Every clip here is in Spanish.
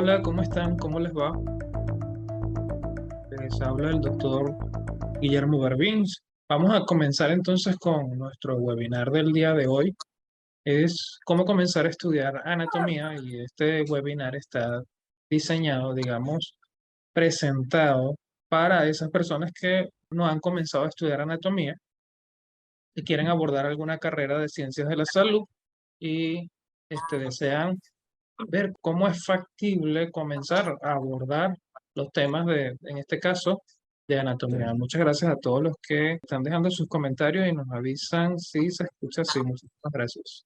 Hola, ¿cómo están? ¿Cómo les va? Les habla el doctor Guillermo Barbins. Vamos a comenzar entonces con nuestro webinar del día de hoy. Es cómo comenzar a estudiar anatomía y este webinar está diseñado, digamos, presentado para esas personas que no han comenzado a estudiar anatomía y quieren abordar alguna carrera de ciencias de la salud y desean ver cómo es factible comenzar a abordar los temas en este caso, de anatomía. Muchas gracias a todos los que están dejando sus comentarios y nos avisan si se escucha así. Muchísimas gracias.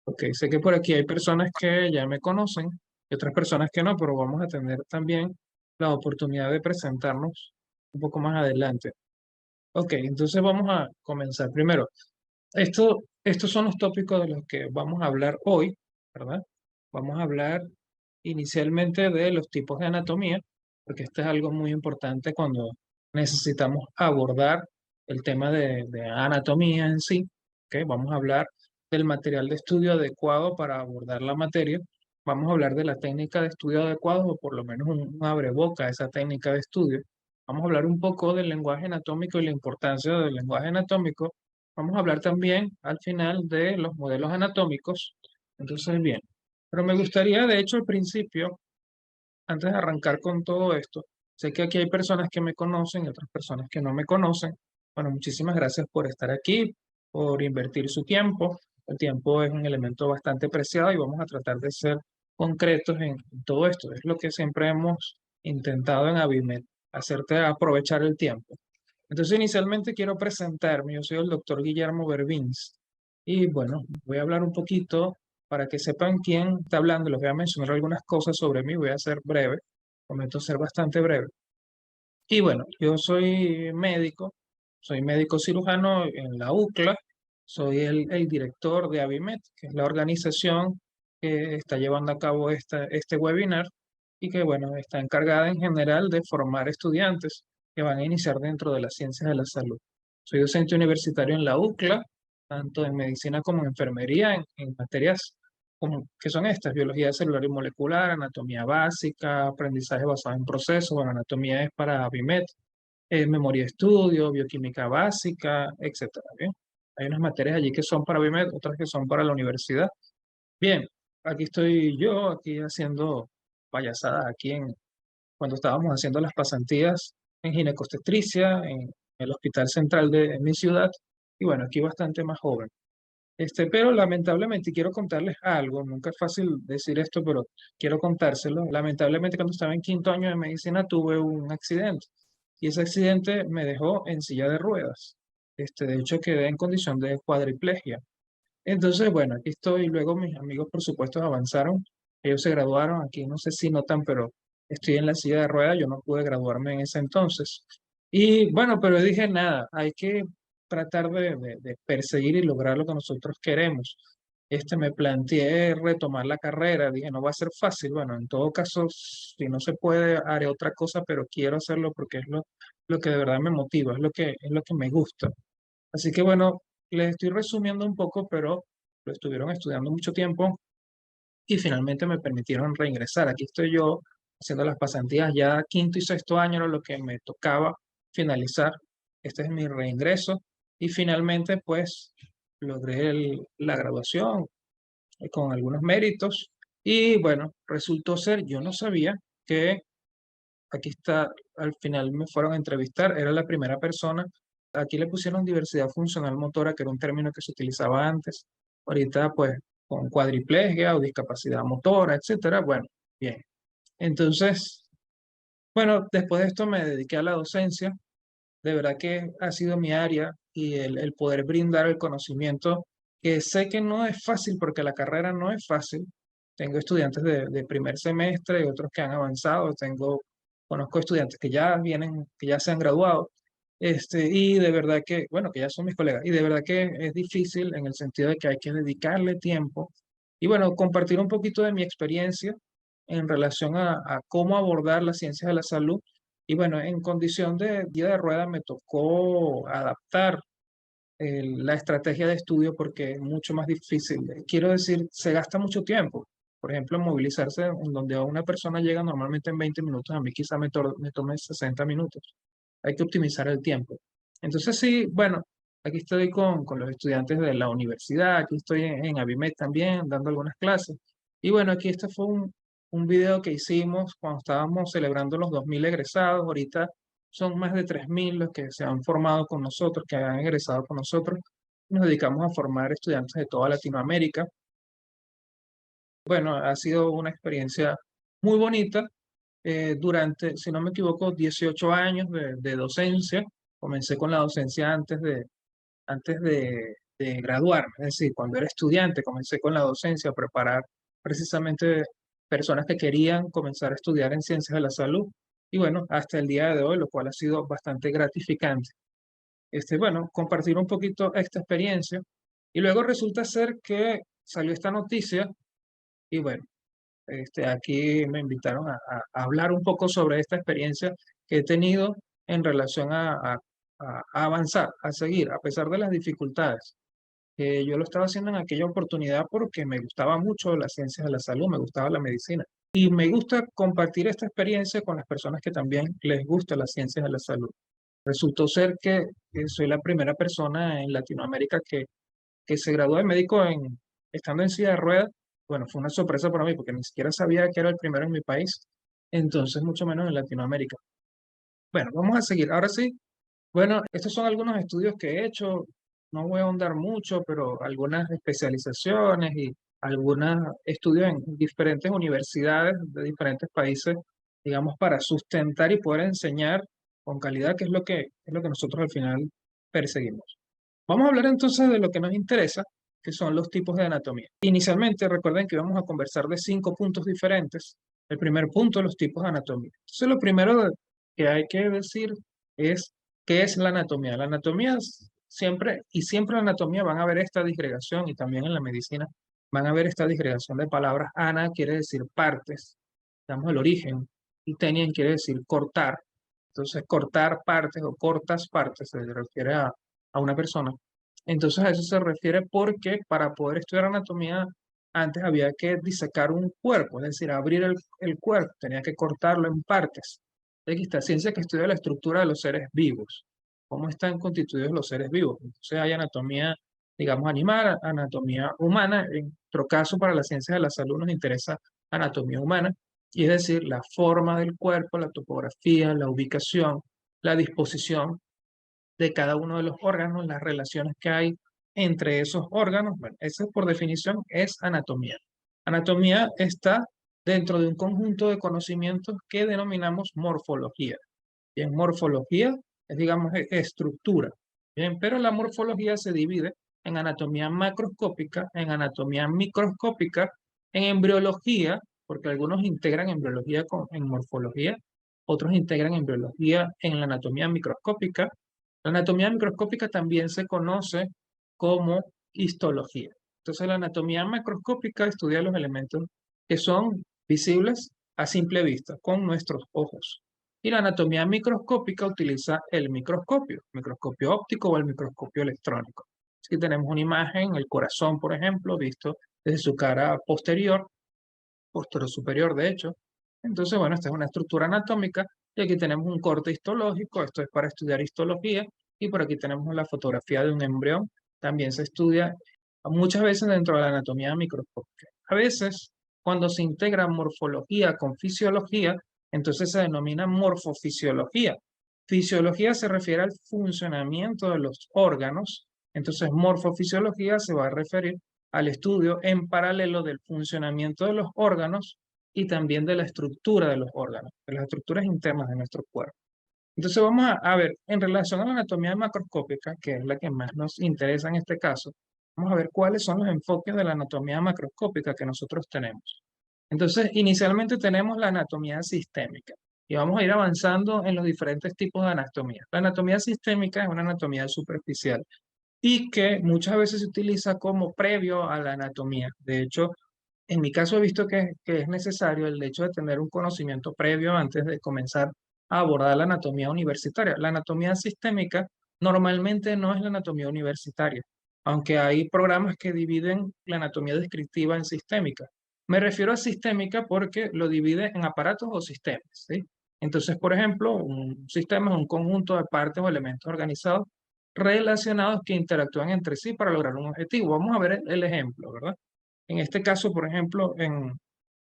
Ok, sé que por aquí hay personas que ya me conocen y otras personas que no, pero vamos a tener también la oportunidad de presentarnos un poco más adelante. Ok, entonces vamos a comenzar. Primero, estos son los tópicos de los que vamos a hablar hoy, ¿verdad? Vamos a hablar inicialmente de los tipos de anatomía, porque esto es algo muy importante cuando necesitamos abordar el tema de anatomía en sí. ¿Ok? Vamos a hablar del material de estudio adecuado para abordar la materia. Vamos a hablar de la técnica de estudio adecuado, o por lo menos un abreboca a esa técnica de estudio. Vamos a hablar un poco del lenguaje anatómico y la importancia del lenguaje anatómico. Vamos a hablar también al final de los modelos anatómicos. Entonces, bien, pero me gustaría, de hecho, al principio, antes de arrancar con todo esto, sé que aquí hay personas que me conocen y otras personas que no me conocen. Bueno, muchísimas gracias por estar aquí, por invertir su tiempo. El tiempo es un elemento bastante preciado y vamos a tratar de ser concretos en todo esto. Es lo que siempre hemos intentado en Abimed, hacerte aprovechar el tiempo. Entonces, inicialmente quiero presentarme. Yo soy el doctor Guillermo Berbins. Y bueno, voy a hablar un poquito para que sepan quién está hablando. Les voy a mencionar algunas cosas sobre mí. Voy a ser breve. Prometo ser bastante breve. Y bueno, yo soy médico cirujano en la UCLA. Soy el director de Abimed, que es la organización que está llevando a cabo este webinar y que, bueno, está encargada en general de formar estudiantes que van a iniciar dentro de las ciencias de la salud. Soy docente universitario en la UCLA, tanto en medicina como en enfermería, en materias como, que son estas: biología celular y molecular, anatomía básica, aprendizaje basado en procesos. Bueno, anatomía es para BIMED, memoria de estudio, bioquímica básica, etcétera. Bien, hay unas materias allí que son para BIMED, otras que son para la universidad. Bien, aquí estoy yo, aquí haciendo payasadas, cuando estábamos haciendo las pasantías en ginecobstetricia, en el Hospital Central de mi ciudad, y bueno, aquí bastante más joven. Pero lamentablemente, y quiero contarles algo, nunca es fácil decir esto, pero quiero contárselo. Lamentablemente, cuando estaba en quinto año de medicina, tuve un accidente y ese accidente me dejó en silla de ruedas. De hecho, quedé en condición de cuadriplegia. Entonces, bueno, aquí estoy. Luego mis amigos, por supuesto, avanzaron. Ellos se graduaron. Aquí no sé si notan, pero estoy en la silla de ruedas. Yo no pude graduarme en ese entonces. Y bueno, pero dije, nada, hay que tratar de perseguir y lograr lo que nosotros queremos. Me planteé retomar la carrera. Dije, no va a ser fácil. Bueno, en todo caso, si no se puede, haré otra cosa, pero quiero hacerlo porque es lo que de verdad me motiva, es lo que me gusta. Así que bueno, les estoy resumiendo un poco, pero lo estuvieron estudiando mucho tiempo y finalmente me permitieron reingresar. Aquí estoy yo haciendo las pasantías, ya quinto y sexto año era lo que me tocaba finalizar. Este es mi reingreso y finalmente pues logré la graduación con algunos méritos y bueno, resultó ser, yo no sabía que aquí está, al final me fueron a entrevistar, era la primera persona. Aquí le pusieron diversidad funcional motora, que era un término que se utilizaba antes. Ahorita, pues, con cuadriplegia o discapacidad motora, etcétera. Bueno, bien. Entonces, bueno, después de esto me dediqué a la docencia. De verdad que ha sido mi área y el poder brindar el conocimiento, que sé que no es fácil porque la carrera no es fácil. Tengo estudiantes de primer semestre y otros que han avanzado. Conozco estudiantes que ya vienen, que ya se han graduado. Y de verdad que, bueno, que ya son mis colegas, y de verdad que es difícil en el sentido de que hay que dedicarle tiempo. Y bueno, compartir un poquito de mi experiencia en relación a cómo abordar las ciencias de la salud y bueno, en condición de día de rueda me tocó adaptar la estrategia de estudio porque es mucho más difícil. Quiero decir, se gasta mucho tiempo. Por ejemplo, movilizarse en donde a una persona llega normalmente en 20 minutos, a mí quizá me tome 60 minutos. Hay que optimizar el tiempo. Entonces sí, bueno, aquí estoy con los estudiantes de la universidad, aquí estoy en Abimed también dando algunas clases. Y bueno, aquí este fue un video que hicimos cuando estábamos celebrando los 2000 egresados. Ahorita son más de 3000 los que se han formado con nosotros, que han egresado con nosotros. Nos dedicamos a formar estudiantes de toda Latinoamérica. Bueno, ha sido una experiencia muy bonita. Durante, si no me equivoco, 18 años de docencia. Comencé con la docencia antes de graduarme, es decir, cuando era estudiante, comencé con la docencia a preparar precisamente personas que querían comenzar a estudiar en ciencias de la salud. Y bueno, hasta el día de hoy, lo cual ha sido bastante gratificante. Bueno, compartir un poquito esta experiencia. Y luego resulta ser que salió esta noticia y bueno, aquí me invitaron a hablar un poco sobre esta experiencia que he tenido en relación a avanzar, a seguir, a pesar de las dificultades. Yo lo estaba haciendo en aquella oportunidad porque me gustaba mucho las ciencias de la salud, me gustaba la medicina. Y me gusta compartir esta experiencia con las personas que también les gusta las ciencias de la salud. Resultó ser que soy la primera persona en Latinoamérica que se graduó de médico estando en silla de ruedas. Bueno, fue una sorpresa para mí porque ni siquiera sabía que era el primero en mi país, entonces mucho menos en Latinoamérica. Bueno, vamos a seguir. Ahora sí, bueno, estos son algunos estudios que he hecho. No voy a ahondar mucho, pero algunas especializaciones y algunos estudios en diferentes universidades de diferentes países, digamos, para sustentar y poder enseñar con calidad, que es lo que nosotros al final perseguimos. Vamos a hablar entonces de lo que nos interesa, que son los tipos de anatomía. Inicialmente, recuerden que vamos a conversar de 5 puntos diferentes. El primer punto, los tipos de anatomía. Entonces, lo primero que hay que decir es qué es la anatomía. La anatomía siempre, y siempre en la anatomía van a ver esta disgregación, y también en la medicina van a ver esta disgregación de palabras. Ana quiere decir partes, damos el origen, y tenien quiere decir cortar. Entonces, cortar partes o cortas partes se refiere a una persona. Entonces, a eso se refiere porque para poder estudiar anatomía, antes había que disecar un cuerpo, es decir, abrir el cuerpo, tenía que cortarlo en partes. Aquí está ciencia que estudia la estructura de los seres vivos, cómo están constituidos los seres vivos. Entonces, hay anatomía, digamos, animal, anatomía humana. En nuestro caso, para la ciencia de la salud, nos interesa anatomía humana, y es decir, la forma del cuerpo, la topografía, la ubicación, la disposición de cada uno de los órganos, las relaciones que hay entre esos órganos. Bueno, eso por definición es anatomía. Anatomía está dentro de un conjunto de conocimientos que denominamos morfología. Bien, morfología es, digamos, estructura. Bien, pero la morfología se divide en anatomía macroscópica, en anatomía microscópica, en embriología, porque algunos integran embriología en morfología, otros integran embriología en la anatomía microscópica. La anatomía microscópica también se conoce como histología. Entonces, la anatomía macroscópica estudia los elementos que son visibles a simple vista con nuestros ojos. Y la anatomía microscópica utiliza el microscopio óptico o el microscopio electrónico. Aquí tenemos una imagen, el corazón, por ejemplo, visto desde su cara posterior superior, de hecho. Entonces, bueno, esta es una estructura anatómica y aquí tenemos un corte histológico, esto es para estudiar histología, y por aquí tenemos la fotografía de un embrión, también se estudia muchas veces dentro de la anatomía microscópica. A veces, cuando se integra morfología con fisiología, entonces se denomina morfofisiología. Fisiología se refiere al funcionamiento de los órganos, entonces morfofisiología se va a referir al estudio en paralelo del funcionamiento de los órganos y también de la estructura de los órganos, de las estructuras internas de nuestro cuerpo. Entonces vamos a ver, en relación a la anatomía macroscópica, que es la que más nos interesa en este caso, vamos a ver cuáles son los enfoques de la anatomía macroscópica que nosotros tenemos. Entonces, inicialmente tenemos la anatomía sistémica y vamos a ir avanzando en los diferentes tipos de anatomía. La anatomía sistémica es una anatomía superficial y que muchas veces se utiliza como previo a la anatomía. De hecho, en mi caso he visto que es necesario el hecho de tener un conocimiento previo antes de comenzar a abordar la anatomía universitaria. La anatomía sistémica normalmente no es la anatomía universitaria, aunque hay programas que dividen la anatomía descriptiva en sistémica. Me refiero a sistémica porque lo divide en aparatos o sistemas, ¿sí? Entonces, por ejemplo, un sistema es un conjunto de partes o elementos organizados relacionados que interactúan entre sí para lograr un objetivo. Vamos a ver el ejemplo, ¿verdad? En este caso, por ejemplo,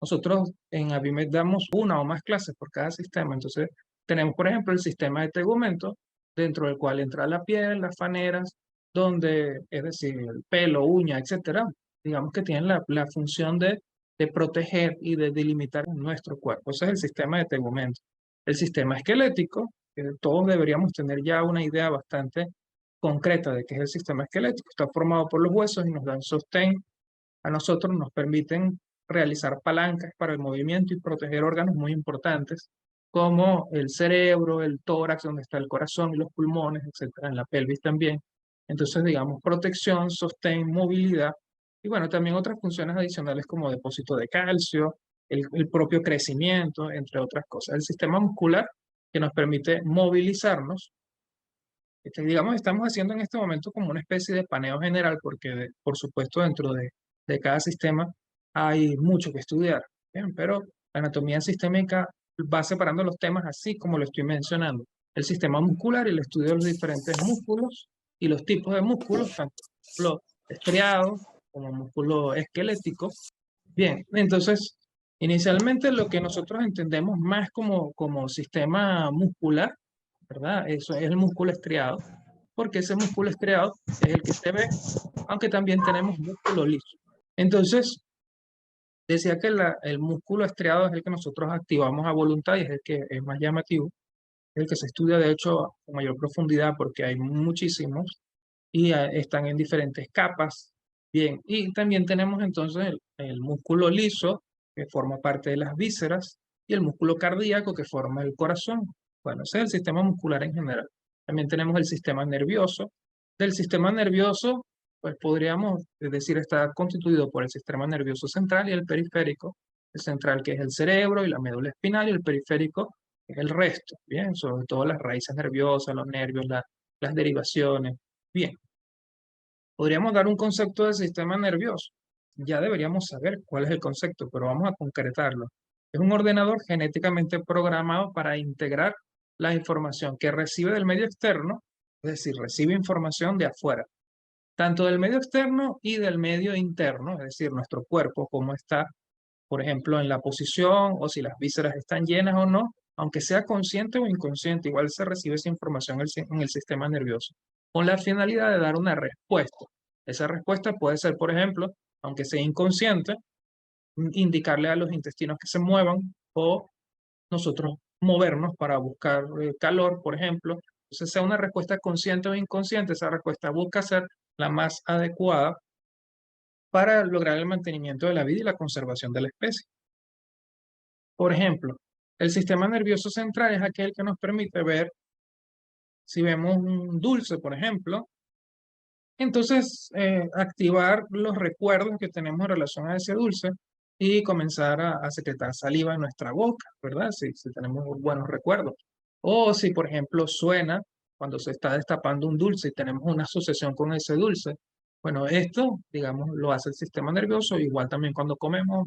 nosotros en Abimed damos una o más clases por cada sistema. Entonces, tenemos, por ejemplo, el sistema de tegumento, dentro del cual entra la piel, las faneras, donde, es decir, el pelo, uña, etcétera, digamos que tienen la función de proteger y de delimitar nuestro cuerpo. Ese es el sistema de tegumento. El sistema esquelético, que todos deberíamos tener ya una idea bastante concreta de qué es el sistema esquelético. Está formado por los huesos y nos dan sostén a nosotros, nos permiten realizar palancas para el movimiento y proteger órganos muy importantes como el cerebro, el tórax, donde está el corazón y los pulmones, etcétera, en la pelvis también. Entonces, digamos, protección, sostén, movilidad y bueno, también otras funciones adicionales como depósito de calcio, el propio crecimiento, entre otras cosas. El sistema muscular que nos permite movilizarnos, digamos, estamos haciendo en este momento como una especie de paneo general, porque por supuesto dentro de cada sistema hay mucho que estudiar, ¿bien? Pero la anatomía sistémica va separando los temas así como lo estoy mencionando. El sistema muscular y el estudio de los diferentes músculos y los tipos de músculos, tanto músculo estriado como músculo esquelético. Bien, entonces, inicialmente lo que nosotros entendemos más como sistema muscular, ¿verdad? Eso es el músculo estriado, porque ese músculo estriado es el que se ve, aunque también tenemos músculo liso. Entonces, decía que el músculo estriado es el que nosotros activamos a voluntad y es el que es más llamativo, es el que se estudia de hecho con mayor profundidad porque hay muchísimos y están en diferentes capas. Bien, y también tenemos entonces el músculo liso, que forma parte de las vísceras, y el músculo cardíaco, que forma el corazón. Bueno, ese es el sistema muscular en general. También tenemos el sistema nervioso. Del sistema nervioso, pues podríamos decir, está constituido por el sistema nervioso central y el periférico. El central, que es el cerebro y la médula espinal, y el periférico, que es el resto. Bien, sobre todo las raíces nerviosas, los nervios, las derivaciones. Bien, podríamos dar un concepto del sistema nervioso. Ya deberíamos saber cuál es el concepto, pero vamos a concretarlo. Es un ordenador genéticamente programado para integrar la información que recibe del medio externo, es decir, recibe información de afuera, tanto del medio externo y del medio interno, es decir, nuestro cuerpo, cómo está, por ejemplo, en la posición o si las vísceras están llenas o no, aunque sea consciente o inconsciente, igual se recibe esa información en el sistema nervioso, con la finalidad de dar una respuesta. Esa respuesta puede ser, por ejemplo, aunque sea inconsciente, indicarle a los intestinos que se muevan o nosotros movernos para buscar calor, por ejemplo. Entonces, sea una respuesta consciente o inconsciente, esa respuesta busca ser la más adecuada para lograr el mantenimiento de la vida y la conservación de la especie. Por ejemplo, el sistema nervioso central es aquel que nos permite ver si vemos un dulce, por ejemplo, entonces activar los recuerdos que tenemos en relación a ese dulce y comenzar a secretar saliva en nuestra boca, ¿verdad? Si tenemos buenos recuerdos. O si, por ejemplo, suena cuando se está destapando un dulce y tenemos una asociación con ese dulce. Bueno, esto, digamos, lo hace el sistema nervioso, igual también cuando comemos,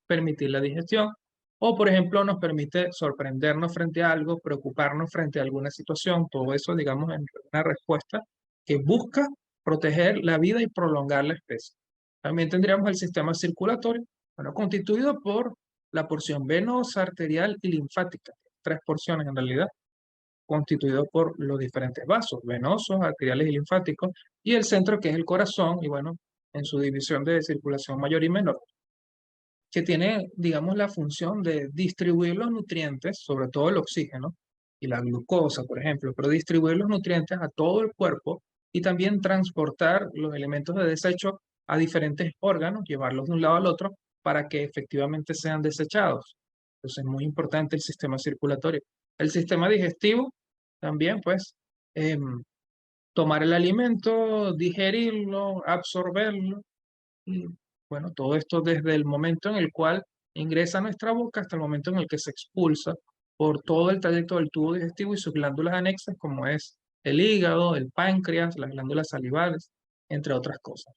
permitir la digestión. O, por ejemplo, nos permite sorprendernos frente a algo, preocuparnos frente a alguna situación. Todo eso, digamos, es una respuesta que busca proteger la vida y prolongar la especie. También tendríamos el sistema circulatorio, bueno, constituido por la porción venosa, arterial y linfática. Tres porciones en realidad, constituido por los diferentes vasos, venosos, arteriales y linfáticos, y el centro que es el corazón, y bueno, en su división de circulación mayor y menor, que tiene, digamos, la función de distribuir los nutrientes, sobre todo el oxígeno y la glucosa, por ejemplo, pero distribuir los nutrientes a todo el cuerpo y también transportar los elementos de desecho a diferentes órganos, llevarlos de un lado al otro para que efectivamente sean desechados. Entonces es muy importante el sistema circulatorio. El sistema digestivo también, pues, tomar el alimento, digerirlo, absorberlo y bueno, todo esto desde el momento en el cual ingresa a nuestra boca hasta el momento en el que se expulsa por todo el trayecto del tubo digestivo y sus glándulas anexas, como es el hígado, el páncreas, las glándulas salivales, entre otras cosas.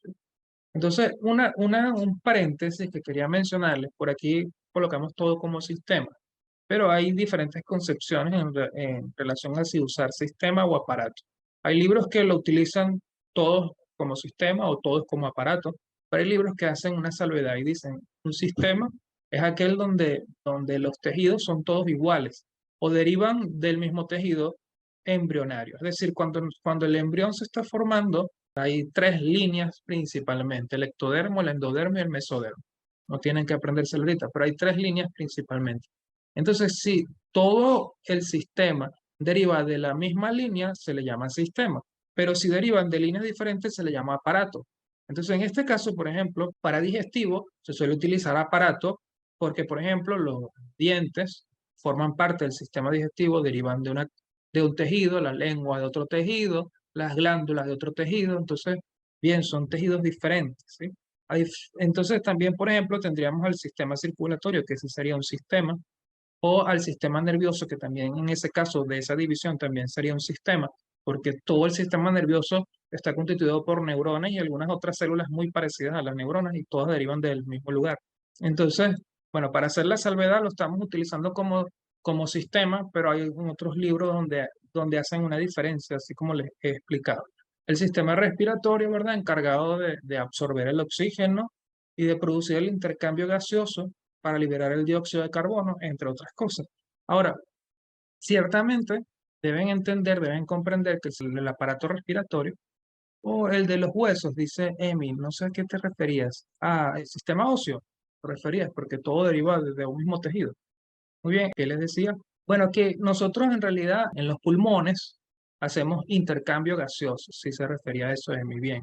Entonces, un paréntesis que quería mencionarles, por aquí colocamos todo como sistema, pero hay diferentes concepciones en relación a si usar sistema o aparato. Hay libros que lo utilizan todos como sistema o todos como aparato, pero hay libros que hacen una salvedad y dicen, un sistema es aquel donde los tejidos son todos iguales o derivan del mismo tejido embrionario. Es decir, cuando el embrión se está formando, hay tres líneas principalmente, el ectodermo, el endodermo y el mesodermo. No tienen que aprenderse ahorita, pero hay tres líneas principalmente. Entonces, si todo el sistema deriva de la misma línea, se le llama sistema, pero si derivan de líneas diferentes, se le llama aparato. Entonces, en este caso, por ejemplo, para digestivo, se suele utilizar aparato porque, por ejemplo, los dientes forman parte del sistema digestivo, derivan de un tejido, la lengua de otro tejido, las glándulas de otro tejido, entonces, bien, son tejidos diferentes, ¿sí? Entonces, también, por ejemplo, tendríamos el sistema circulatorio, que ese sería un sistema, o al sistema nervioso, que también en ese caso de esa división también sería un sistema, porque todo el sistema nervioso está constituido por neuronas y algunas otras células muy parecidas a las neuronas y todas derivan del mismo lugar. Entonces, bueno, para hacer la salvedad lo estamos utilizando como sistema, pero hay otros libros donde hacen una diferencia, así como les he explicado. El sistema respiratorio, ¿verdad? Encargado de absorber el oxígeno y de producir el intercambio gaseoso para liberar el dióxido de carbono, entre otras cosas. Ahora, ciertamente deben entender, deben comprender que el aparato respiratorio o el de los huesos, dice Emil, no sé a qué te referías. Ah, el sistema óseo, te referías, porque todo deriva de un mismo tejido. Muy bien, ¿qué les decía? Bueno, que nosotros en realidad en los pulmones hacemos intercambio gaseoso, si se refería a eso, Emil, bien.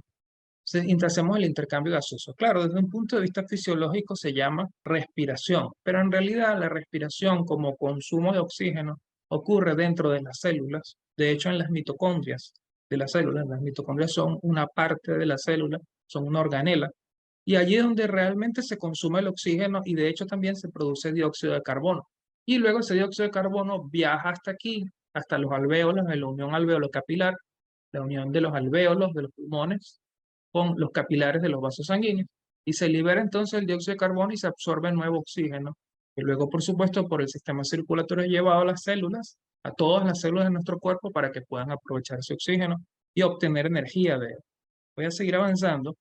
Hacemos el intercambio gaseoso. Claro, desde un punto de vista fisiológico se llama respiración, pero en realidad la respiración como consumo de oxígeno ocurre dentro de las células, de hecho en las mitocondrias de las células. Las mitocondrias son una parte de la célula, son una organela, y allí es donde realmente se consume el oxígeno y de hecho también se produce dióxido de carbono. Y luego ese dióxido de carbono viaja hasta aquí, hasta los alvéolos, en la unión alvéolo capilar, la unión de los alvéolos de los pulmones con los capilares de los vasos sanguíneos y se libera entonces el dióxido de carbono y se absorbe nuevo oxígeno. Y luego, por supuesto, por el sistema circulatorio llevado a las células, a todas las células de nuestro cuerpo para que puedan aprovechar ese oxígeno y obtener energía de él. Voy a seguir avanzando.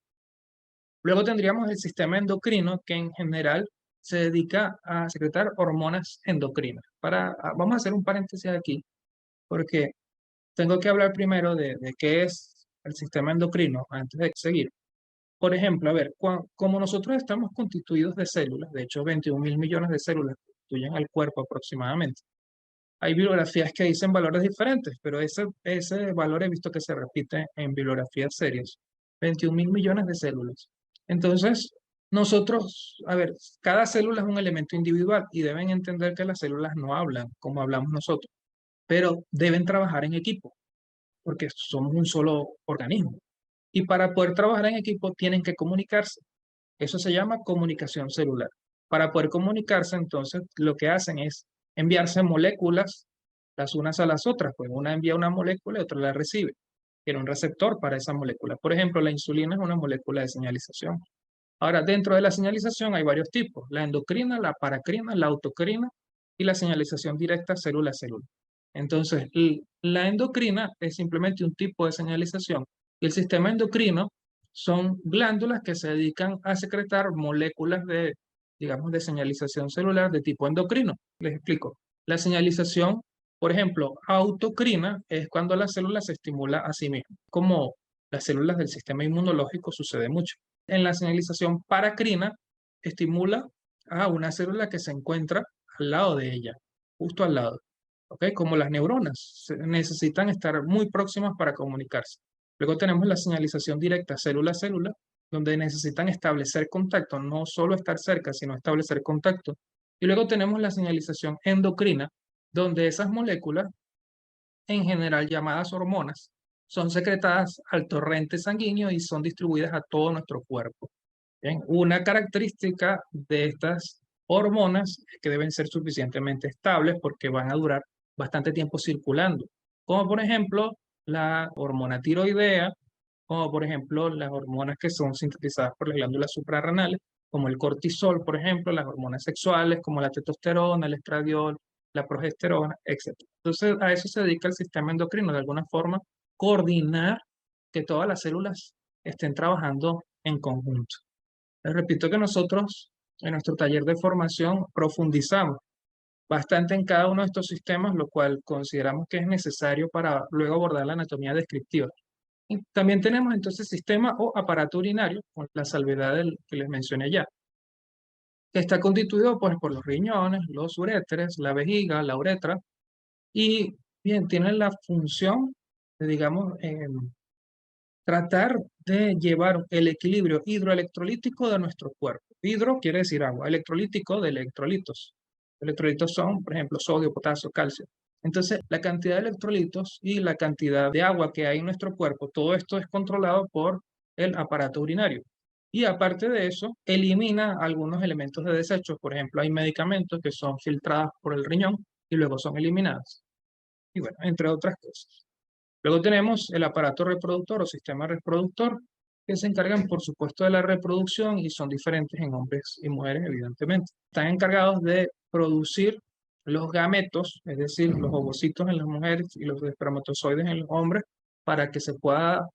Luego tendríamos el sistema endocrino que en general se dedica a secretar hormonas endocrinas. Vamos a hacer un paréntesis aquí porque tengo que hablar primero de qué es el sistema endocrino antes de seguir. Por ejemplo, a ver, como nosotros estamos constituidos de células, de hecho 21.000 millones de células constituyen al cuerpo aproximadamente. Hay bibliografías que dicen valores diferentes, pero ese valor he visto que se repite en bibliografías serias. 21.000 millones de células. Entonces, nosotros, a ver, cada célula es un elemento individual y deben entender que las células no hablan como hablamos nosotros, pero deben trabajar en equipo, porque somos un solo organismo. Y para poder trabajar en equipo tienen que comunicarse. Eso se llama comunicación celular. Para poder comunicarse, entonces, lo que hacen es enviarse moléculas las unas a las otras. Pues una envía una molécula y otra la recibe. Tiene un receptor para esa molécula. Por ejemplo, la insulina es una molécula de señalización. Ahora, dentro de la señalización hay varios tipos. La endocrina, la paracrina, la autocrina y la señalización directa célula a célula. Entonces, la endocrina es simplemente un tipo de señalización y el sistema endocrino son glándulas que se dedican a secretar moléculas digamos, de señalización celular de tipo endocrino. Les explico. La señalización, por ejemplo, autocrina es cuando la célula se estimula a sí misma. Como las células del sistema inmunológico sucede mucho. En la señalización paracrina estimula a una célula que se encuentra al lado de ella, justo al lado. ¿Ok? Como las neuronas, necesitan estar muy próximas para comunicarse. Luego tenemos la señalización directa célula a célula, donde necesitan establecer contacto, no solo estar cerca, sino establecer contacto. Y luego tenemos la señalización endocrina, donde esas moléculas, en general llamadas hormonas, son secretadas al torrente sanguíneo y son distribuidas a todo nuestro cuerpo. Bien, una característica de estas hormonas es que deben ser suficientemente estables porque van a durar bastante tiempo circulando, como por ejemplo la hormona tiroidea como por ejemplo las hormonas que son sintetizadas por las glándulas suprarrenales, como el cortisol, por ejemplo, las hormonas sexuales, como la testosterona, el estradiol, la progesterona, etc. Entonces, a eso se dedica el sistema endocrino, de alguna forma, coordinar que todas las células estén trabajando en conjunto. Les repito que nosotros en nuestro taller de formación profundizamos bastante en cada uno de estos sistemas, lo cual consideramos que es necesario para luego abordar la anatomía descriptiva. Y también tenemos entonces sistema o aparato urinario, con la salvedad del que les mencioné ya, que está constituido pues, por los riñones, los uréteres, la vejiga, la uretra, y bien, tiene la función de, digamos, tratar de llevar el equilibrio hidroelectrolítico de nuestro cuerpo. Hidro quiere decir agua, electrolítico de electrolitos. Electrolitos son, por ejemplo, sodio, potasio, calcio. Entonces, la cantidad de electrolitos y la cantidad de agua que hay en nuestro cuerpo, todo esto es controlado por el aparato urinario. Y aparte de eso, elimina algunos elementos de desechos. Por ejemplo, hay medicamentos que son filtrados por el riñón y luego son eliminados. Y bueno, entre otras cosas. Luego tenemos el aparato reproductor o sistema reproductor, que se encargan, por supuesto, de la reproducción y son diferentes en hombres y mujeres, evidentemente. Están encargados de producir los gametos, es decir, los ovocitos en las mujeres y los espermatozoides en los hombres, para que se pueda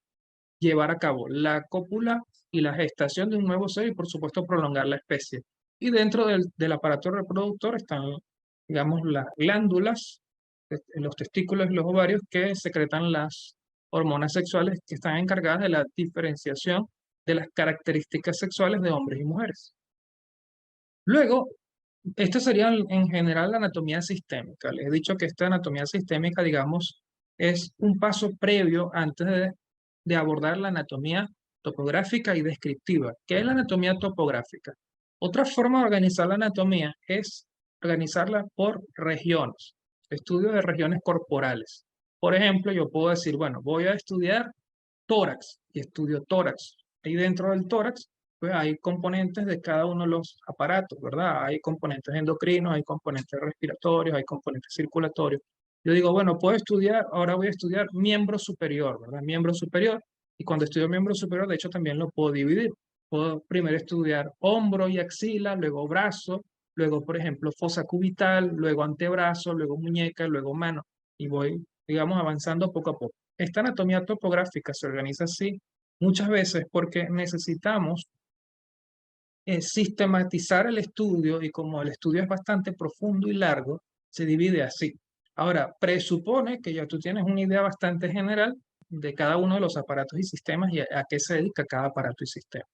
llevar a cabo la cópula y la gestación de un nuevo ser y, por supuesto, prolongar la especie. Y dentro del aparato reproductor están, digamos, las glándulas, los testículos y los ovarios que secretan las hormonas sexuales que están encargadas de la diferenciación de las características sexuales de hombres y mujeres. Luego, esto sería en general la anatomía sistémica. Les he dicho que esta anatomía sistémica, digamos, es un paso previo antes de abordar la anatomía topográfica y descriptiva. ¿Qué es la anatomía topográfica? Otra forma de organizar la anatomía es organizarla por regiones, estudio de regiones corporales. Por ejemplo, yo puedo decir, bueno, voy a estudiar tórax y estudio tórax. Ahí dentro del tórax pues hay componentes de cada uno de los aparatos, ¿verdad? Hay componentes endocrinos, hay componentes respiratorios, hay componentes circulatorios. Yo digo, bueno, puedo estudiar, ahora voy a estudiar miembro superior, ¿verdad? Miembro superior. Y cuando estudio miembro superior, de hecho, también lo puedo dividir. Puedo primero estudiar hombro y axila, luego brazo, luego, por ejemplo, fosa cubital, luego antebrazo, luego muñeca, luego mano. Y voy, digamos, avanzando poco a poco. Esta anatomía topográfica se organiza así muchas veces porque necesitamos sistematizar el estudio y como el estudio es bastante profundo y largo, se divide así. Ahora, presupone que ya tú tienes una idea bastante general de cada uno de los aparatos y sistemas y a qué se dedica cada aparato y sistema.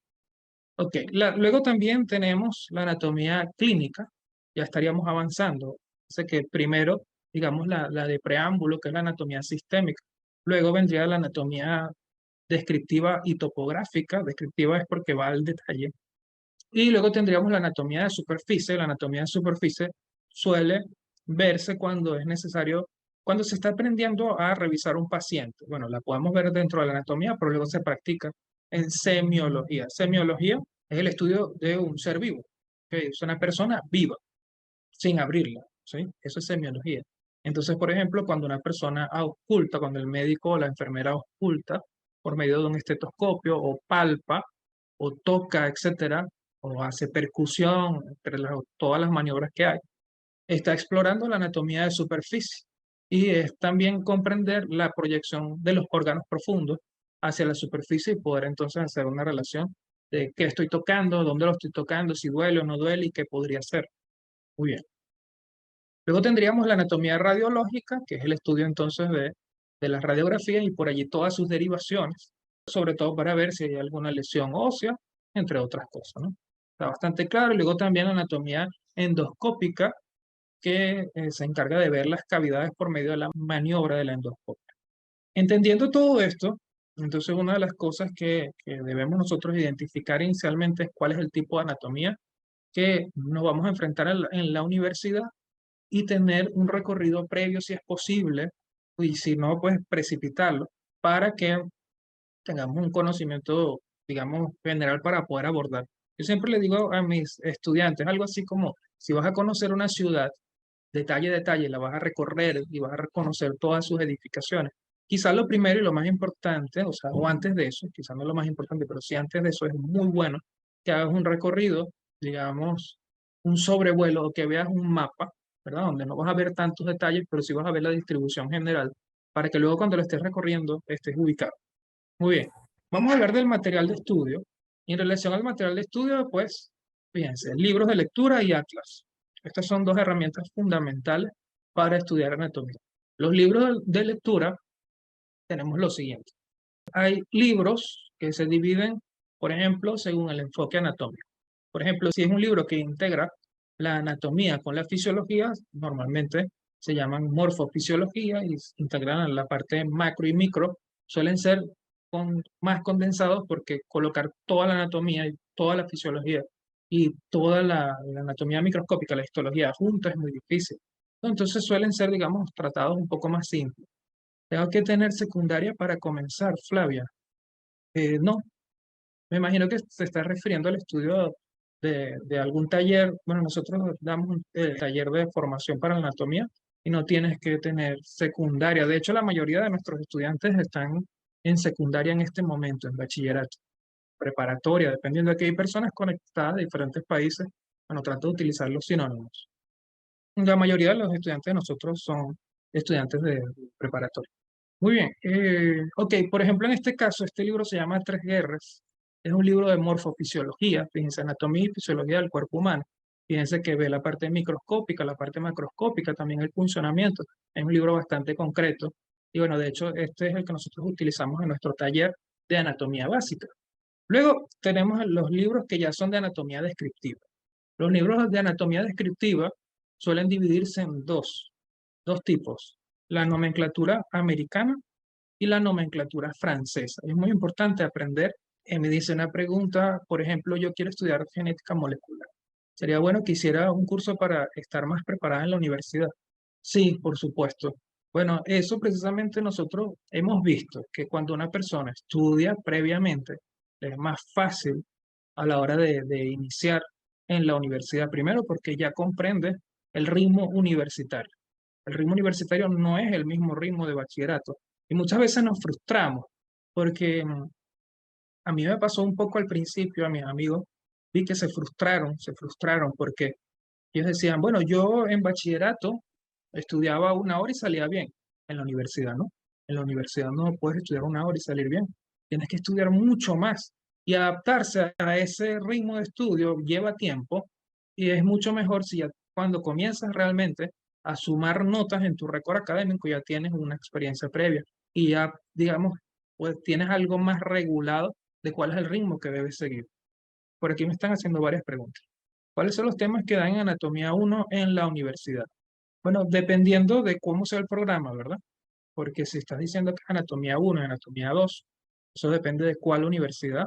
Ok, luego también tenemos la anatomía clínica, ya estaríamos avanzando. Sé que primero, digamos, la de preámbulo, que es la anatomía sistémica. Luego vendría la anatomía descriptiva y topográfica. Descriptiva es porque va al detalle. Y luego tendríamos la anatomía de superficie. La anatomía de superficie suele verse cuando es necesario, cuando se está aprendiendo a revisar un paciente. Bueno, la podemos ver dentro de la anatomía, pero luego se practica en semiología. Semiología es el estudio de un ser vivo, ¿ok? Es una persona viva, sin abrirla, ¿sí? Eso es semiología. Entonces, por ejemplo, cuando una persona oculta, cuando el médico o la enfermera oculta por medio de un estetoscopio o palpa o toca, etcétera, o hace percusión entre todas las maniobras que hay, está explorando la anatomía de superficie y es también comprender la proyección de los órganos profundos hacia la superficie y poder entonces hacer una relación de qué estoy tocando, dónde lo estoy tocando, si duele o no duele y qué podría hacer. Muy bien. Luego tendríamos la anatomía radiológica, que es el estudio entonces de las radiografías y por allí todas sus derivaciones, sobre todo para ver si hay alguna lesión ósea, entre otras cosas, ¿no? Está bastante claro. Y luego también la anatomía endoscópica, que se encarga de ver las cavidades por medio de la maniobra de la endoscopia. Entendiendo todo esto, entonces una de las cosas que debemos nosotros identificar inicialmente es cuál es el tipo de anatomía que nos vamos a enfrentar en la universidad y tener un recorrido previo si es posible, y si no, pues precipitarlo, para que tengamos un conocimiento, digamos, general para poder abordar. Yo siempre le digo a mis estudiantes algo así como, si vas a conocer una ciudad, detalle a detalle, la vas a recorrer y vas a reconocer todas sus edificaciones. Quizás lo primero y lo más importante, o sea, o antes de eso, quizás no lo más importante, pero sí antes de eso es muy bueno que hagas un recorrido, digamos, un sobrevuelo o que veas un mapa, ¿verdad? Donde no vas a ver tantos detalles, pero sí vas a ver la distribución general para que luego cuando lo estés recorriendo estés ubicado. Muy bien, vamos a hablar del material de estudio. Y en relación al material de estudio, pues, fíjense, libros de lectura y atlas. Estas son dos herramientas fundamentales para estudiar anatomía. Los libros de lectura tenemos lo siguiente. Hay libros que se dividen, por ejemplo, según el enfoque anatómico. Por ejemplo, si es un libro que integra la anatomía con la fisiología, normalmente se llaman morfofisiología y integran la parte macro y micro. Suelen ser más condensados porque colocar toda la anatomía y toda la fisiología y toda la anatomía microscópica, la histología junta es muy difícil. Entonces suelen ser, digamos, tratados un poco más simples. Tengo que tener secundaria para comenzar, Flavia. No, me imagino que se está refiriendo al estudio de algún taller. Bueno, nosotros damos un taller de formación para la anatomía y no tienes que tener secundaria. De hecho, la mayoría de nuestros estudiantes están en secundaria en este momento, en bachillerato, preparatoria, dependiendo de que hay personas conectadas de diferentes países. Bueno, trato de utilizar los sinónimos. La mayoría de los estudiantes de nosotros son estudiantes de preparatoria. Muy bien. Ok, por ejemplo, en este caso, este libro se llama Tres Guerras. Es un libro de morfofisiología, fíjense, anatomía y fisiología del cuerpo humano. Fíjense que ve la parte microscópica, la parte macroscópica, también el funcionamiento. Es un libro bastante concreto. Y bueno, de hecho, este es el que nosotros utilizamos en nuestro taller de anatomía básica. Luego tenemos los libros que ya son de anatomía descriptiva. Los libros de anatomía descriptiva suelen dividirse en dos tipos. La nomenclatura americana y la nomenclatura francesa. Es muy importante aprender. Me dice una pregunta, por ejemplo, yo quiero estudiar genética molecular. Sería bueno que hiciera un curso para estar más preparada en la universidad. Sí, por supuesto. Bueno, eso precisamente nosotros hemos visto que cuando una persona estudia previamente, es más fácil a la hora de iniciar en la universidad. Primero, porque ya comprende el ritmo universitario. El ritmo universitario no es el mismo ritmo de bachillerato. Y muchas veces nos frustramos, porque a mí me pasó un poco al principio, a mis amigos, vi que se frustraron porque ellos decían, bueno, yo en bachillerato estudiaba una hora y salía bien. En la universidad no. En la universidad no puedes estudiar una hora y salir bien. Tienes que estudiar mucho más. Y adaptarse a ese ritmo de estudio lleva tiempo y es mucho mejor si ya cuando comienzas realmente a sumar notas en tu récord académico ya tienes una experiencia previa y ya, digamos, pues tienes algo más regulado de cuál es el ritmo que debes seguir. Por aquí me están haciendo varias preguntas. ¿Cuáles son los temas que dan en Anatomía 1 en la universidad? Bueno, dependiendo de cómo sea el programa, ¿verdad? Porque si estás diciendo que es Anatomía 1 y Anatomía 2, eso depende de cuál universidad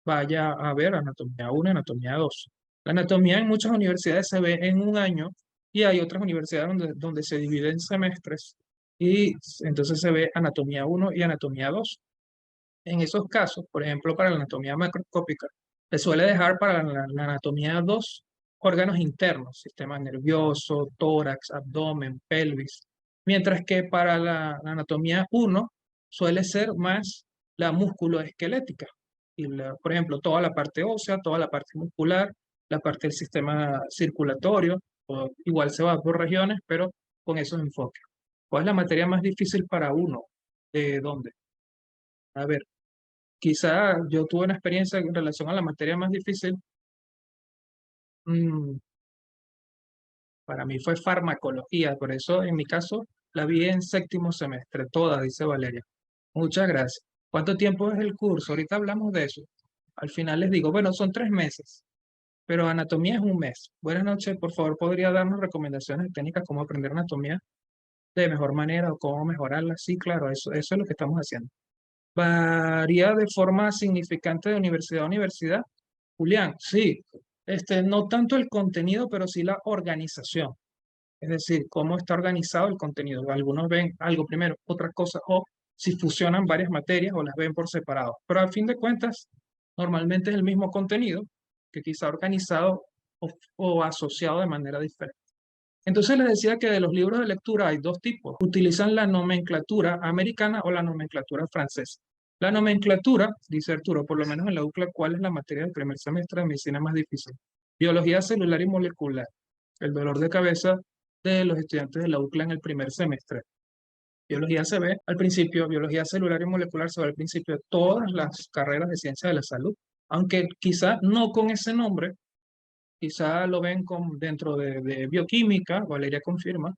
vaya a ver Anatomía 1 y Anatomía 2. La anatomía en muchas universidades se ve en un año y hay otras universidades donde se divide en semestres y entonces se ve Anatomía 1 y Anatomía 2. En esos casos, por ejemplo, para la anatomía macroscópica, se suele dejar para la anatomía dos órganos internos, sistema nervioso, tórax, abdomen, pelvis, mientras que para la anatomía uno suele ser más la musculoesquelética. Y por ejemplo, toda la parte ósea, toda la parte muscular, la parte del sistema circulatorio, igual se va por regiones, pero con esos enfoques. ¿Cuál es la materia más difícil para uno? ¿De dónde? A ver. Quizá yo tuve una experiencia en relación a la materia más difícil. mm, para mí fue farmacología, por eso en mi caso la vi en séptimo semestre, toda, dice Valeria. Muchas gracias. ¿Cuánto tiempo es el curso? Ahorita hablamos de eso. Al final les digo, bueno, son 3 meses, pero anatomía es un mes. Buenas noches, por favor, ¿podría darnos recomendaciones técnicas cómo aprender anatomía de mejor manera o cómo mejorarla? Sí, claro, eso es lo que estamos haciendo. ¿Varía de forma significante de universidad a universidad? Julián, sí, no tanto el contenido, pero sí la organización. Es decir, cómo está organizado el contenido. Algunos ven algo primero, otra cosa, o si fusionan varias materias o las ven por separado. Pero a fin de cuentas, normalmente es el mismo contenido, que quizá organizado o asociado de manera diferente. Entonces les decía que de los libros de lectura hay dos tipos. Utilizan la nomenclatura americana o la nomenclatura francesa. La nomenclatura, dice Arturo, por lo menos en la UCLA, ¿cuál es la materia del primer semestre de medicina más difícil? Biología celular y molecular. El dolor de cabeza de los estudiantes de la UCLA en el primer semestre. Biología se ve al principio, biología celular y molecular se ve al principio de todas las carreras de ciencia de la salud, aunque quizá no con ese nombre, quizá lo ven dentro de bioquímica, Valeria confirma.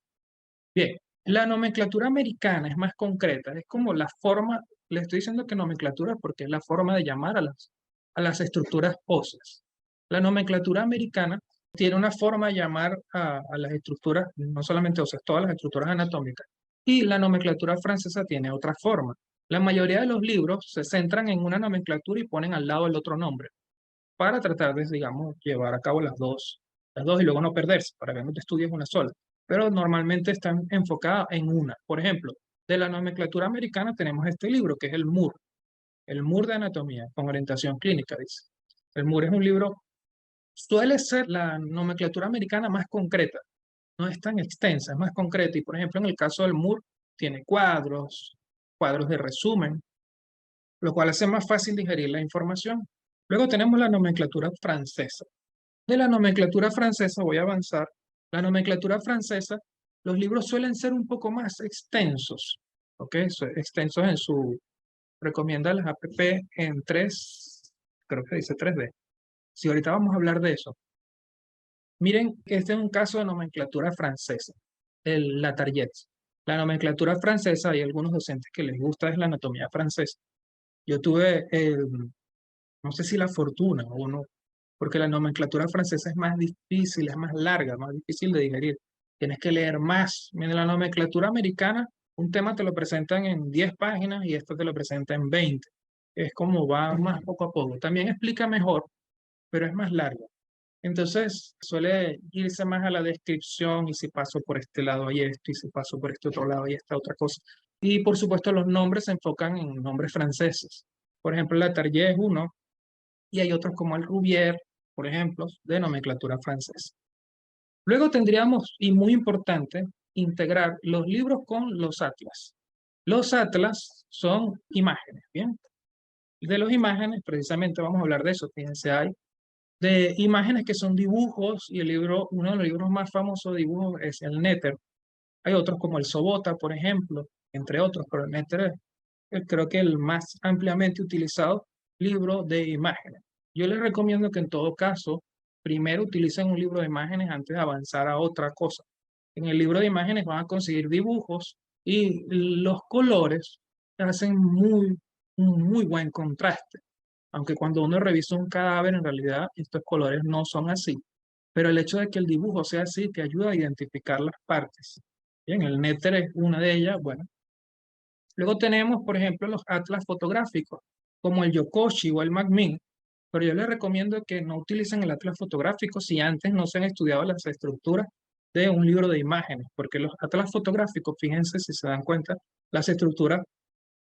Bien, la nomenclatura americana es más concreta, es como la forma, le estoy diciendo que nomenclatura porque es la forma de llamar a las estructuras óseas. La nomenclatura americana tiene una forma de llamar a las estructuras, no solamente óseas, todas las estructuras anatómicas. Y la nomenclatura francesa tiene otra forma. La mayoría de los libros se centran en una nomenclatura y ponen al lado el otro nombre para tratar de, digamos, llevar a cabo las dos y luego no perderse, para que no te estudies una sola. Pero normalmente están enfocadas en una. Por ejemplo, de la nomenclatura americana tenemos este libro que es el MUR de anatomía, con orientación clínica, dice. El MUR es un libro, suele ser la nomenclatura americana más concreta, no es tan extensa, es más concreta. Y por ejemplo, en el caso del MUR, tiene cuadros de resumen, lo cual hace más fácil digerir la información. Luego tenemos la nomenclatura francesa. De la nomenclatura francesa voy a avanzar. La nomenclatura francesa, los libros suelen ser un poco más extensos, ¿ok? Extensos en su, recomienda las APP en 3, creo que dice 3D. Si ahorita vamos a hablar de eso. Miren, este es un caso de nomenclatura francesa, la Target. La nomenclatura francesa, hay algunos docentes que les gusta es la anatomía francesa. Yo tuve, no sé si la fortuna o no, porque la nomenclatura francesa es más difícil, es más larga, más difícil de digerir. Tienes que leer más. En la nomenclatura americana, un tema te lo presentan en 10 páginas y esto te lo presenta en 20. Es como va más poco a poco. También explica mejor, pero es más largo. Entonces, suele irse más a la descripción y si paso por este lado hay esto y si paso por este otro lado hay esta otra cosa. Y por supuesto, los nombres se enfocan en nombres franceses. Por ejemplo, la Target es uno, y hay otros como el Rouvier, por ejemplo, de nomenclatura francesa. Luego tendríamos, y muy importante, integrar los libros con los atlas. Los atlas son imágenes, ¿bien? De las imágenes, precisamente vamos a hablar de eso, fíjense, hay de imágenes que son dibujos, y el libro, uno de los libros más famosos de dibujos es el Néter. Hay otros como el Sobota, por ejemplo, entre otros, pero el Néter es creo que el más ampliamente utilizado libro de imágenes. Yo les recomiendo que en todo caso, primero utilicen un libro de imágenes antes de avanzar a otra cosa. En el libro de imágenes van a conseguir dibujos y los colores hacen un muy buen contraste. Aunque cuando uno revisa un cadáver, en realidad estos colores no son así. Pero el hecho de que el dibujo sea así te ayuda a identificar las partes. Bien, el néter es una de ellas. Bueno, luego tenemos, por ejemplo, los atlas fotográficos, como el Yokoshi o el Macmillan, pero yo les recomiendo que no utilicen el atlas fotográfico si antes no se han estudiado las estructuras de un libro de imágenes, porque los atlas fotográficos, fíjense si se dan cuenta, las estructuras,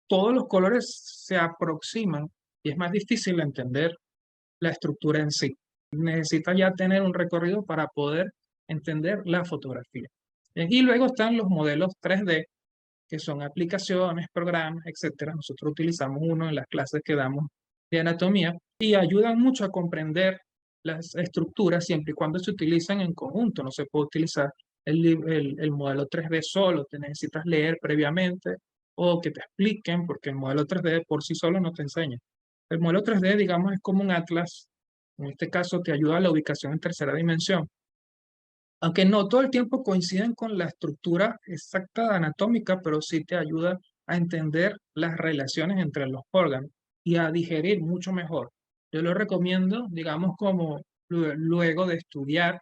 todos los colores se aproximan y es más difícil entender la estructura en sí. Necesita ya tener un recorrido para poder entender la fotografía. Y luego están los modelos 3D, que son aplicaciones, programas, etcétera. Nosotros utilizamos uno en las clases que damos de anatomía y ayudan mucho a comprender las estructuras siempre y cuando se utilizan en conjunto. No se puede utilizar el modelo 3D solo, te necesitas leer previamente o que te expliquen, porque el modelo 3D por sí solo no te enseña. El modelo 3D, digamos, es como un atlas. En este caso, te ayuda a la ubicación en tercera dimensión. Aunque no todo el tiempo coinciden con la estructura exacta anatómica, pero sí te ayuda a entender las relaciones entre los órganos y a digerir mucho mejor. Yo lo recomiendo, digamos, como luego de estudiar,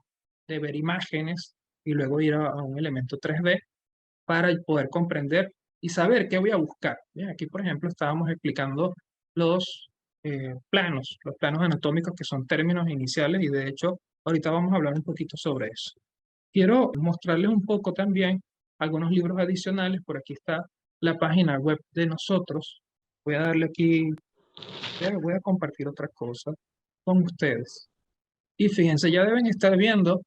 de ver imágenes y luego ir a un elemento 3D para poder comprender y saber qué voy a buscar. Bien, aquí, por ejemplo, estábamos explicando los planos anatómicos que son términos iniciales y de hecho, ahorita vamos a hablar un poquito sobre eso. Quiero mostrarles un poco también algunos libros adicionales. Por aquí está la página web de nosotros. Voy a darle aquí, voy a compartir otra cosa con ustedes. Y fíjense, ya deben estar viendo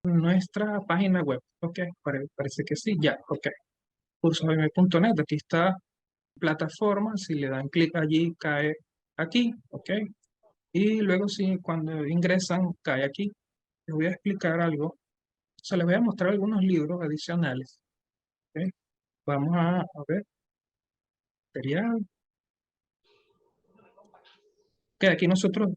nuestra página web. Ok, parece que sí, ya, ok. Cursosabm.net, aquí está plataforma, si le dan clic allí cae aquí, ok. Y luego si cuando ingresan cae aquí. Les voy a explicar algo. O sea, les voy a mostrar algunos libros adicionales. Ok. Vamos a ver, material. Que aquí nosotros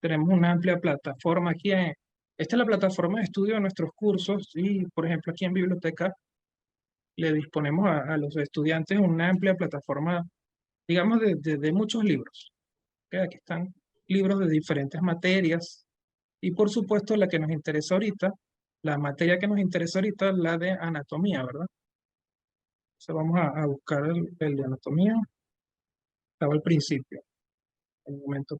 tenemos una amplia plataforma aquí. Esta es la plataforma de estudio de nuestros cursos y, por ejemplo, aquí en biblioteca le disponemos a los estudiantes una amplia plataforma, digamos, de muchos libros. ¿Ok? Aquí están libros de diferentes materias y, por supuesto, la que nos interesa ahorita, la materia que nos interesa ahorita es la de anatomía, ¿verdad? Entonces vamos a buscar el de anatomía. Estaba al principio, en un momento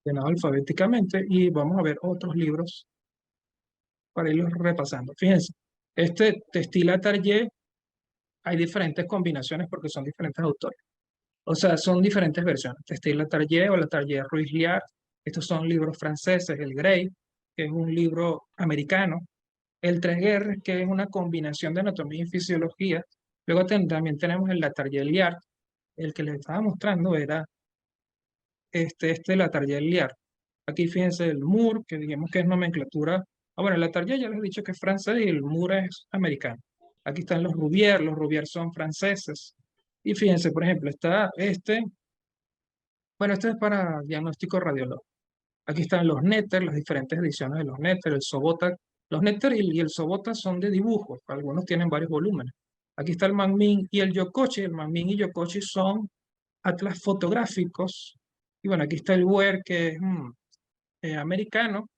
ordenado alfabéticamente y vamos a ver otros libros para irlos repasando. Fíjense, este Textile Atelier hay diferentes combinaciones porque son diferentes autores. O sea, son diferentes versiones. Textile Atelier o la Atelier Ruiz Liard. Estos son libros franceses. El Grey, que es un libro americano. El Tres Guerras, que es una combinación de anatomía y fisiología. Luego también tenemos el Atelier Liard. El que les estaba mostrando era la Atelier Liard. Aquí fíjense el Moore, que digamos que es nomenclatura. Ah, bueno, la Atelier ya les he dicho que es francés y el Moore es americano. Aquí están los Rubier son franceses. Y fíjense, por ejemplo, está bueno, este es para diagnóstico radiológico. Aquí están los Netter, las diferentes ediciones de los Netter, el Sobota. Los Netter y el Sobota son de dibujos, algunos tienen varios volúmenes. Aquí está el Manmin y el Yokochi. El Manmin y Yokochi son atlas fotográficos. Y bueno, aquí está el Weir, que es americano,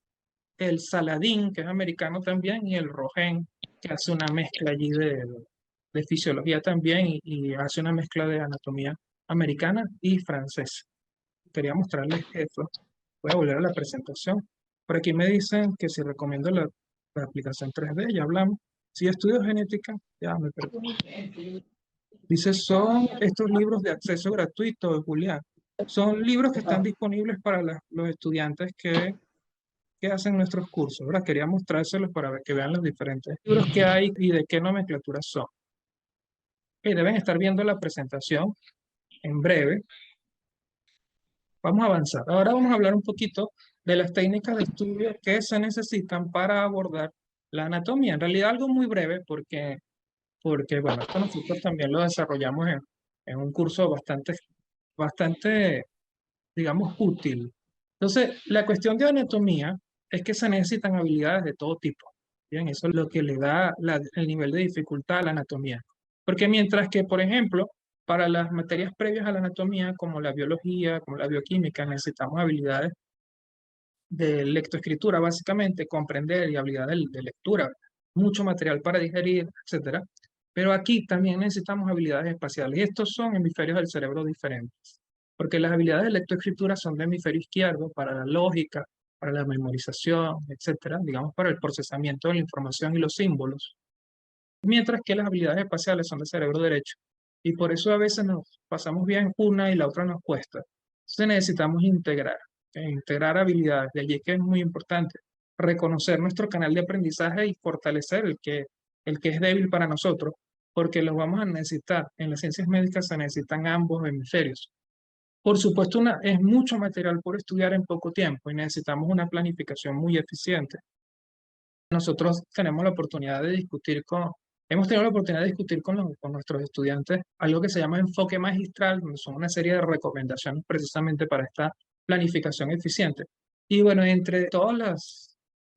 el Saladín, que es americano también, y el Rogen, que hace una mezcla allí de fisiología también y hace una mezcla de anatomía americana y francesa. Quería mostrarles eso. Voy a volver a la presentación. Por aquí me dicen que si recomiendo la aplicación 3D, ya hablamos. Si estudio genética, ya me perdí. Dice, son estos libros de acceso gratuito, Julián. Son libros que están disponibles para los estudiantes que hacen nuestros cursos, ¿verdad? Quería mostrárselos para que vean los diferentes libros que hay y de qué nomenclatura son. Y deben estar viendo la presentación en breve. Vamos a avanzar. Ahora vamos a hablar un poquito de las técnicas de estudio que se necesitan para abordar la anatomía. En realidad algo muy breve porque bueno, esto nosotros también lo desarrollamos en un curso bastante, digamos, útil. Entonces, la cuestión de anatomía es que se necesitan habilidades de todo tipo. Bien, eso es lo que le da el nivel de dificultad a la anatomía. Porque mientras que, por ejemplo, para las materias previas a la anatomía, como la biología, como la bioquímica, necesitamos habilidades de lectoescritura, básicamente, comprender y habilidades de lectura, mucho material para digerir, etcétera. Pero aquí también necesitamos habilidades espaciales y estos son hemisferios del cerebro diferentes, porque las habilidades de lectoescritura son de hemisferio izquierdo para la lógica, para la memorización, etcétera, digamos para el procesamiento de la información y los símbolos, mientras que las habilidades espaciales son de cerebro derecho. Y por eso a veces nos pasamos bien una y la otra nos cuesta. Entonces necesitamos integrar habilidades. De allí que es muy importante reconocer nuestro canal de aprendizaje y fortalecer el que es débil para nosotros, porque los vamos a necesitar. En las ciencias médicas se necesitan ambos hemisferios. Por supuesto, es mucho material por estudiar en poco tiempo y necesitamos una planificación muy eficiente. Nosotros tenemos la oportunidad de discutir hemos tenido la oportunidad de discutir con nuestros estudiantes algo que se llama enfoque magistral, donde son una serie de recomendaciones precisamente para esta planificación eficiente. Y bueno, entre todos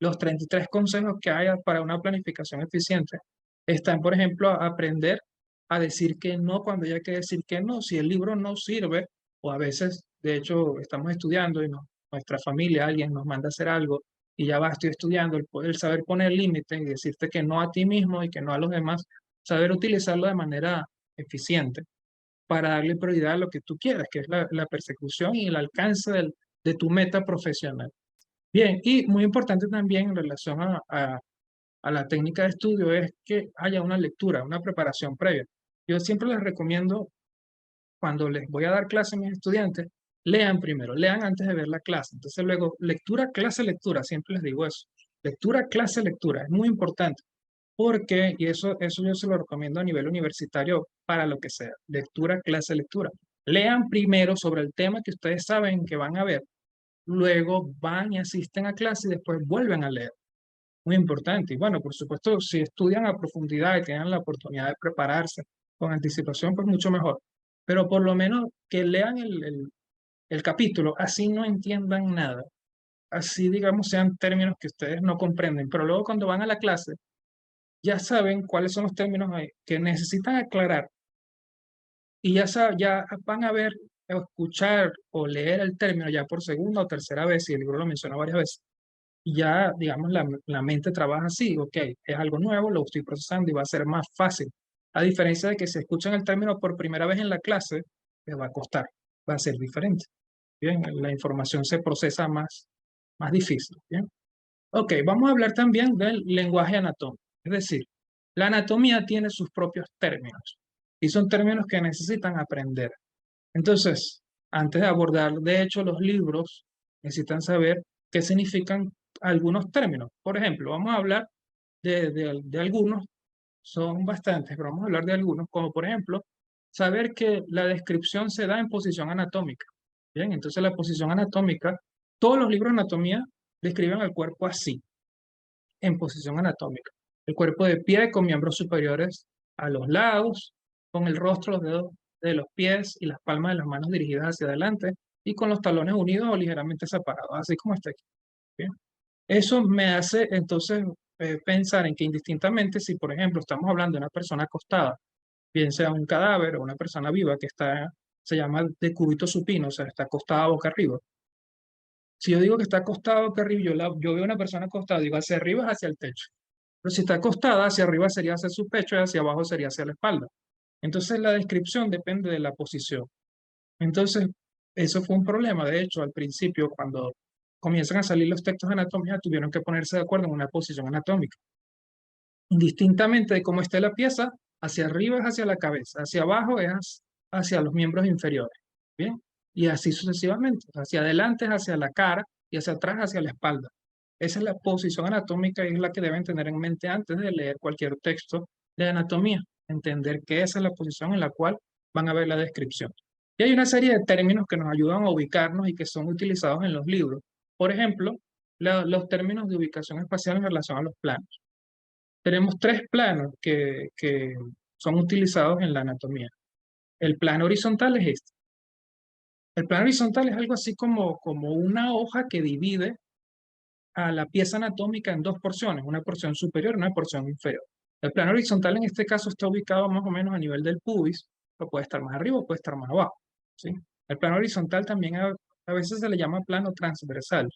los 33 consejos que hay para una planificación eficiente, están, por ejemplo, aprender a decir que no cuando hay que decir que no. Si el libro no sirve, o a veces, de hecho, estamos estudiando y nuestra familia, alguien nos manda a hacer algo y ya va, estoy estudiando, el saber poner límites y decirte que no a ti mismo y que no a los demás, saber utilizarlo de manera eficiente para darle prioridad a lo que tú quieras, que es la persecución y el alcance de tu meta profesional. Bien, y muy importante también en relación a la técnica de estudio es que haya una lectura, una preparación previa. Yo siempre les recomiendo, cuando les voy a dar clase a mis estudiantes, lean primero, lean antes de ver la clase. Entonces luego, lectura, clase, lectura, siempre les digo eso. Lectura, clase, lectura. Es muy importante. Porque, y eso yo se lo recomiendo a nivel universitario para lo que sea. Lectura, clase, lectura. Lean primero sobre el tema que ustedes saben que van a ver. Luego van y asisten a clase y después vuelven a leer. Muy importante. Y bueno, por supuesto, si estudian a profundidad y tienen la oportunidad de prepararse con anticipación, pues mucho mejor. Pero por lo menos que lean el capítulo, así no entiendan nada. Así, digamos, sean términos que ustedes no comprenden. Pero luego cuando van a la clase, ya saben cuáles son los términos que necesitan aclarar y ya van a ver, o escuchar o leer el término ya por segunda o tercera vez, si el libro lo menciona varias veces. Y ya, digamos, la mente trabaja así, ok, es algo nuevo, lo estoy procesando y va a ser más fácil. A diferencia de que si escuchan el término por primera vez en la clase, les va a costar, va a ser diferente. Bien, la información se procesa más difícil. Bien. Ok, vamos a hablar también del lenguaje anatómico. Es decir, la anatomía tiene sus propios términos y son términos que necesitan aprender. Entonces, antes de abordar, de hecho, los libros necesitan saber qué significan algunos términos. Por ejemplo, vamos a hablar de algunos, son bastantes, pero vamos a hablar de algunos, como por ejemplo, saber que la descripción se da en posición anatómica. Bien, entonces la posición anatómica, todos los libros de anatomía describen el cuerpo así, en posición anatómica. El cuerpo de pie con miembros superiores a los lados, con el rostro, los dedos de los pies y las palmas de las manos dirigidas hacia adelante y con los talones unidos o ligeramente separados, así como está aquí. ¿Bien? Eso me hace entonces pensar en que indistintamente si, por ejemplo, estamos hablando de una persona acostada, bien sea un cadáver o una persona viva que está, se llama decúbito supino, o sea, está acostada boca arriba. Si yo digo que está acostada boca arriba, yo veo a una persona acostada, digo hacia arriba es hacia el techo. Pero si está acostada, hacia arriba sería hacia su pecho y hacia abajo sería hacia la espalda. Entonces la descripción depende de la posición. Entonces, eso fue un problema. De hecho, al principio, cuando comienzan a salir los textos de anatomía, tuvieron que ponerse de acuerdo en una posición anatómica. Indistintamente de cómo esté la pieza, hacia arriba es hacia la cabeza, hacia abajo es hacia los miembros inferiores. ¿Bien? Y así sucesivamente. Hacia adelante es hacia la cara y hacia atrás hacia la espalda. Esa es la posición anatómica y es la que deben tener en mente antes de leer cualquier texto de anatomía. Entender que esa es la posición en la cual van a ver la descripción. Y hay una serie de términos que nos ayudan a ubicarnos y que son utilizados en los libros. Por ejemplo, los términos de ubicación espacial en relación a los planos. Tenemos tres planos que son utilizados en la anatomía. El plano horizontal es este. El plano horizontal es algo así como una hoja que divide a la pieza anatómica en dos porciones, una porción superior y una porción inferior. El plano horizontal en este caso está ubicado más o menos a nivel del pubis, o puede estar más arriba o puede estar más abajo. ¿Sí? El plano horizontal también a veces se le llama plano transversal,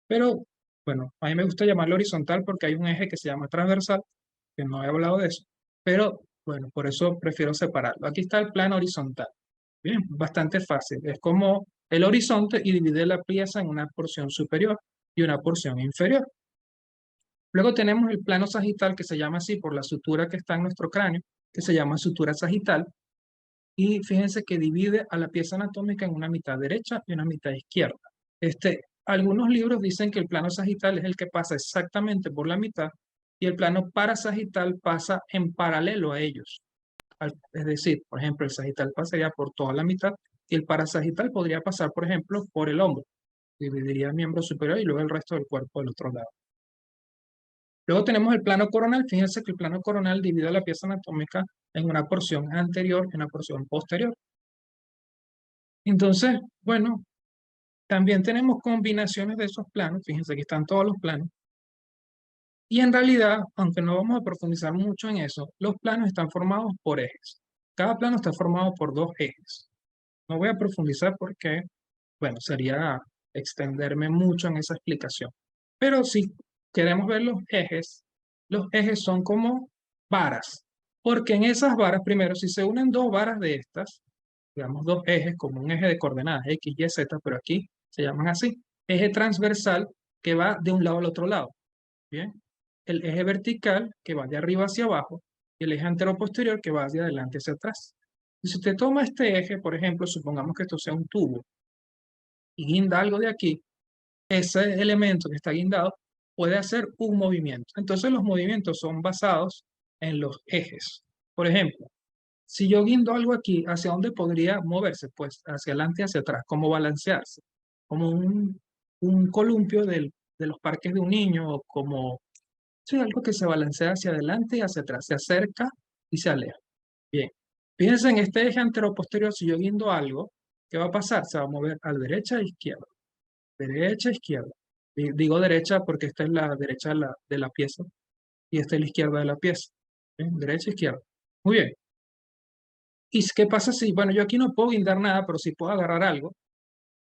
pero bueno, a mí me gusta llamarlo horizontal porque hay un eje que se llama transversal, que no he hablado de eso, pero bueno, por eso prefiero separarlo. Aquí está el plano horizontal. Bien, bastante fácil. Es como el horizonte y divide la pieza en una porción superior y una porción inferior. Luego tenemos el plano sagital, que se llama así por la sutura que está en nuestro cráneo, que se llama sutura sagital. Y fíjense que divide a la pieza anatómica en una mitad derecha y una mitad izquierda. Algunos libros dicen que el plano sagital es el que pasa exactamente por la mitad y el plano parasagital pasa en paralelo a ellos. Es decir, por ejemplo, el sagital pasaría por toda la mitad y el parasagital podría pasar, por ejemplo, por el hombro. Dividiría el miembro superior y luego el resto del cuerpo del otro lado. Luego tenemos el plano coronal. Fíjense que el plano coronal divide la pieza anatómica en una porción anterior y una porción posterior. Entonces, bueno, también tenemos combinaciones de esos planos. Fíjense que están todos los planos. Y en realidad, aunque no vamos a profundizar mucho en eso, los planos están formados por ejes. Cada plano está formado por dos ejes. No voy a profundizar porque, bueno, sería extenderme mucho en esa explicación. Pero si queremos ver los ejes son como varas. Porque en esas varas, primero, si se unen dos varas de estas, digamos dos ejes, como un eje de coordenadas X, Y, Z, pero aquí se llaman así, eje transversal que va de un lado al otro lado. Bien, el eje vertical que va de arriba hacia abajo y el eje anteroposterior que va de adelante hacia atrás. Y si usted toma este eje, por ejemplo, supongamos que esto sea un tubo y guinda algo de aquí, ese elemento que está guindado puede hacer un movimiento. Entonces los movimientos son basados en los ejes. Por ejemplo, si yo guindo algo aquí, ¿hacia dónde podría moverse? Pues hacia adelante y hacia atrás, como balancearse, como un columpio de los parques de un niño, o como sí, algo que se balancea hacia adelante y hacia atrás, se acerca y se aleja. Bien, fíjense en este eje anteroposterior, si yo guindo algo, ¿qué va a pasar? Se va a mover a derecha e izquierda, derecha, izquierda. Digo derecha porque esta es la derecha de la pieza y esta es la izquierda de la pieza. ¿Bien? Derecha, izquierda. Muy bien. ¿Y qué pasa si, bueno, yo aquí no puedo guindar nada, pero sí puedo agarrar algo?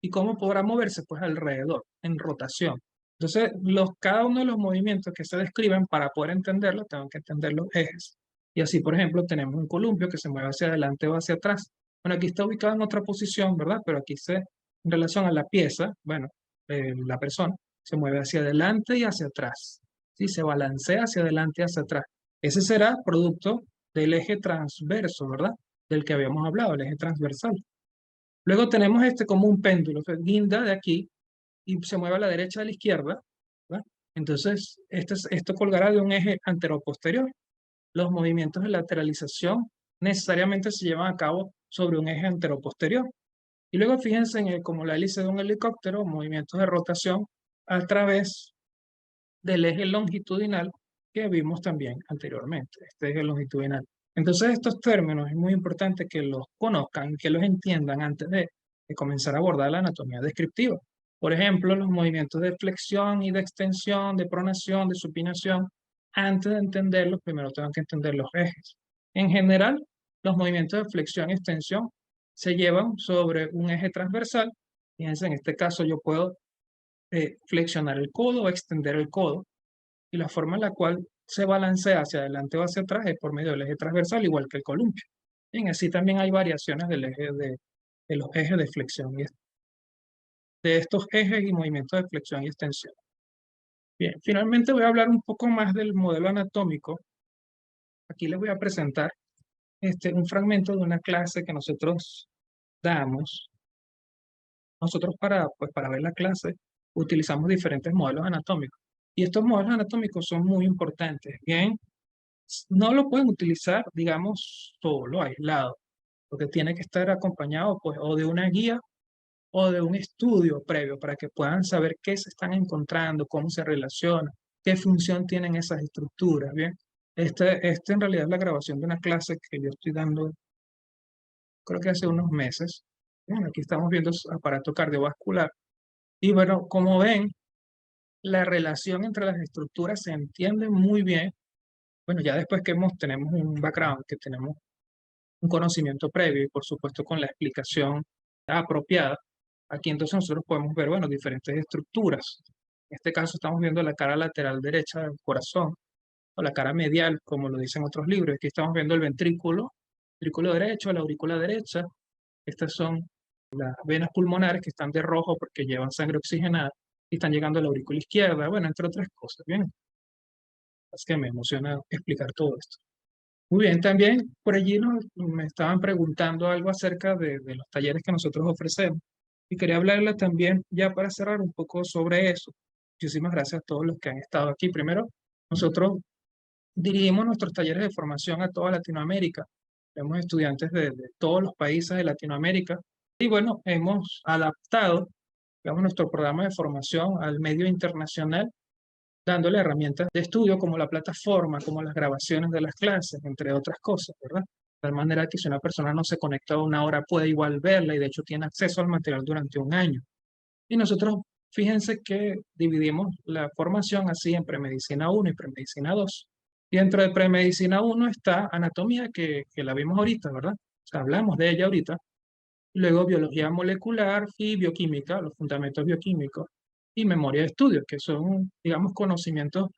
¿Y cómo podrá moverse? Pues alrededor, en rotación. Entonces, cada uno de los movimientos que se describen, para poder entenderlos, tengo que entender los ejes. Y así, por ejemplo, tenemos un columpio que se mueve hacia adelante o hacia atrás. Bueno, aquí está ubicado en otra posición, ¿verdad? Pero aquí en relación a la pieza, bueno, la persona se mueve hacia adelante y hacia atrás. ¿Sí? Se balancea hacia adelante y hacia atrás. Ese será producto del eje transverso, ¿verdad? Del que habíamos hablado, el eje transversal. Luego tenemos este como un péndulo que guinda de aquí y se mueve a la derecha a la izquierda, ¿verdad? Entonces, esto colgará de un eje anteroposterior. Los movimientos de lateralización necesariamente se llevan a cabo sobre un eje anteroposterior. Y luego fíjense en como la hélice de un helicóptero, movimientos de rotación a través del eje longitudinal que vimos también anteriormente, este eje longitudinal. Entonces, estos términos es muy importante que los conozcan, que los entiendan antes de comenzar a abordar la anatomía descriptiva. Por ejemplo, los movimientos de flexión y de extensión, de pronación, de supinación. Antes de entenderlos, primero tengo que entender los ejes. En general, los movimientos de flexión y extensión se llevan sobre un eje transversal. Fíjense, en este caso yo puedo flexionar el codo o extender el codo, y la forma en la cual se balancea hacia adelante o hacia atrás es por medio del eje transversal, igual que el columpio. Bien, así también hay variaciones del eje de los ejes de flexión y de estos ejes y movimientos de flexión y extensión. Bien, finalmente voy a hablar un poco más del modelo anatómico. Aquí les voy a presentar un fragmento de una clase que nosotros damos. Nosotros para ver la clase utilizamos diferentes modelos anatómicos. Y estos modelos anatómicos son muy importantes. Bien, no lo pueden utilizar, digamos, solo, aislado, porque tiene que estar acompañado pues o de una guía o de un estudio previo para que puedan saber qué se están encontrando, cómo se relacionan, qué función tienen esas estructuras, ¿bien? Este en realidad es la grabación de una clase que yo estoy dando, creo que hace unos meses. Bien, aquí estamos viendo su aparato cardiovascular. Y bueno, como ven, la relación entre las estructuras se entiende muy bien. Bueno, ya después que tenemos un background, que tenemos un conocimiento previo y por supuesto con la explicación apropiada, aquí entonces nosotros podemos ver, bueno, diferentes estructuras. En este caso estamos viendo la cara lateral derecha del corazón, o la cara medial, como lo dicen otros libros. Aquí estamos viendo el ventrículo derecho, la aurícula derecha. Estas son las venas pulmonares que están de rojo porque llevan sangre oxigenada y están llegando a la aurícula izquierda, bueno, entre otras cosas, ¿bien? Es que me emociona explicar todo esto. Muy bien, también por allí me estaban preguntando algo acerca de los talleres que nosotros ofrecemos y quería hablarles también ya para cerrar un poco sobre eso. Muchísimas gracias a todos los que han estado aquí. Primero, nosotros dirigimos nuestros talleres de formación a toda Latinoamérica. Tenemos estudiantes de todos los países de Latinoamérica y bueno, hemos adaptado, digamos, nuestro programa de formación al medio internacional, dándole herramientas de estudio como la plataforma, como las grabaciones de las clases, entre otras cosas, ¿verdad? De tal manera que si una persona no se conecta a una hora puede igual verla y de hecho tiene acceso al material durante un año. Y nosotros, fíjense que dividimos la formación así en premedicina 1 y premedicina 2. Y dentro de premedicina 1 está anatomía, que la vimos ahorita, ¿verdad? O sea, hablamos de ella ahorita. Luego biología molecular y bioquímica, los fundamentos bioquímicos, y memoria de estudio, que son, digamos, conocimientos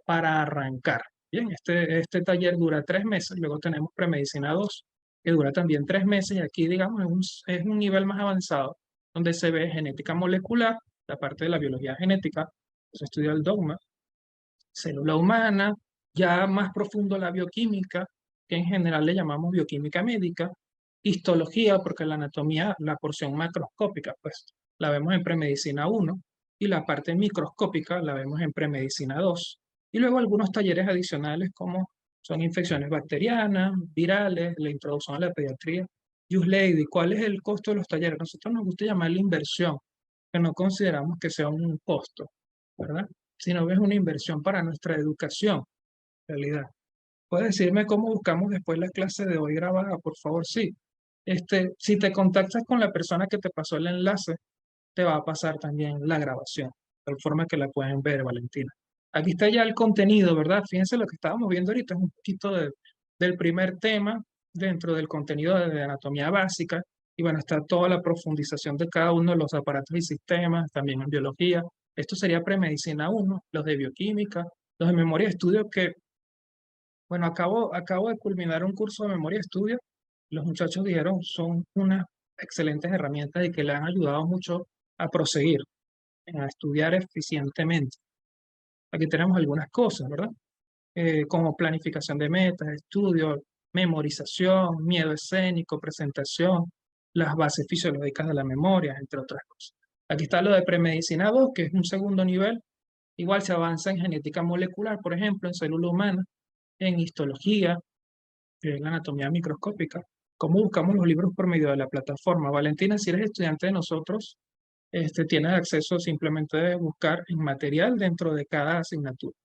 para arrancar. Bien, este taller dura 3 meses, luego tenemos premedicina 2, que dura también 3 meses, y aquí, digamos, es un nivel más avanzado, donde se ve genética molecular, la parte de la biología genética, se estudia el dogma, célula humana, ya más profundo la bioquímica, que en general le llamamos bioquímica médica, histología, porque la anatomía, la porción macroscópica, pues la vemos en premedicina 1, y la parte microscópica la vemos en premedicina 2. Y luego algunos talleres adicionales como son infecciones bacterianas, virales, la introducción a la pediatría. Just Lady, ¿cuál es el costo de los talleres? Nosotros nos gusta llamarle inversión, que no consideramos que sea un costo, ¿verdad? Sino que es una inversión para nuestra educación, en realidad. ¿Puedes decirme cómo buscamos después la clase de hoy grabada, por favor? Sí. Si te contactas con la persona que te pasó el enlace, te va a pasar también la grabación, de tal forma que la pueden ver, Valentina. Aquí está ya el contenido, ¿verdad? Fíjense lo que estábamos viendo ahorita, es un poquito del primer tema dentro del contenido de anatomía básica, y bueno, está toda la profundización de cada uno de los aparatos y sistemas, también en biología. Esto sería premedicina 1, los de bioquímica, los de memoria de estudio que, bueno, acabo de culminar un curso de memoria de estudio. Los muchachos dijeron son unas excelentes herramientas y que le han ayudado mucho a proseguir, a estudiar eficientemente. Aquí tenemos algunas cosas, ¿verdad? Como planificación de metas, estudio, memorización, miedo escénico, presentación, las bases fisiológicas de la memoria, entre otras cosas. Aquí está lo de premedicina 2, que es un segundo nivel. Igual se avanza en genética molecular, por ejemplo, en célula humana, en histología, que es la anatomía microscópica. ¿Cómo buscamos los libros por medio de la plataforma? Valentina, si eres estudiante de nosotros, tienes acceso simplemente de buscar en material dentro de cada asignatura.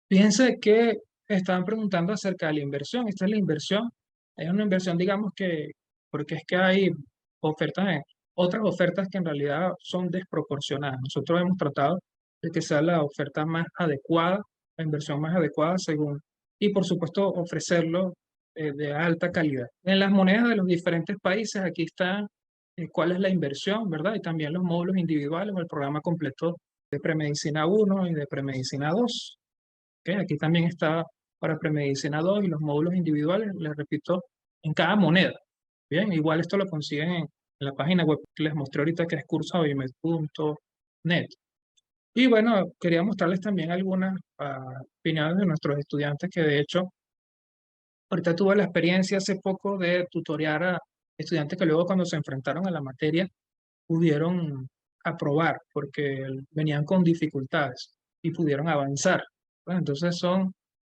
Fíjense que estaban preguntando acerca de la inversión. Esta es la inversión. Es una inversión, digamos que, porque es que hay otras ofertas que en realidad son desproporcionadas. Nosotros hemos tratado de que sea la oferta más adecuada, la inversión más adecuada según, y por supuesto ofrecerlo de alta calidad. En las monedas de los diferentes países, aquí está cuál es la inversión, ¿verdad? Y también los módulos individuales o el programa completo de premedicina 1 y de premedicina 2. ¿Ok? Aquí también está para premedicina 2 y los módulos individuales, les repito, en cada moneda. Bien, igual esto lo consiguen en la página web que les mostré ahorita, que es cursoavimed.net. Y bueno, quería mostrarles también algunas opiniones de nuestros estudiantes que de hecho, ahorita tuve la experiencia hace poco de tutorear a estudiantes que luego cuando se enfrentaron a la materia pudieron aprobar porque venían con dificultades y pudieron avanzar. Bueno, entonces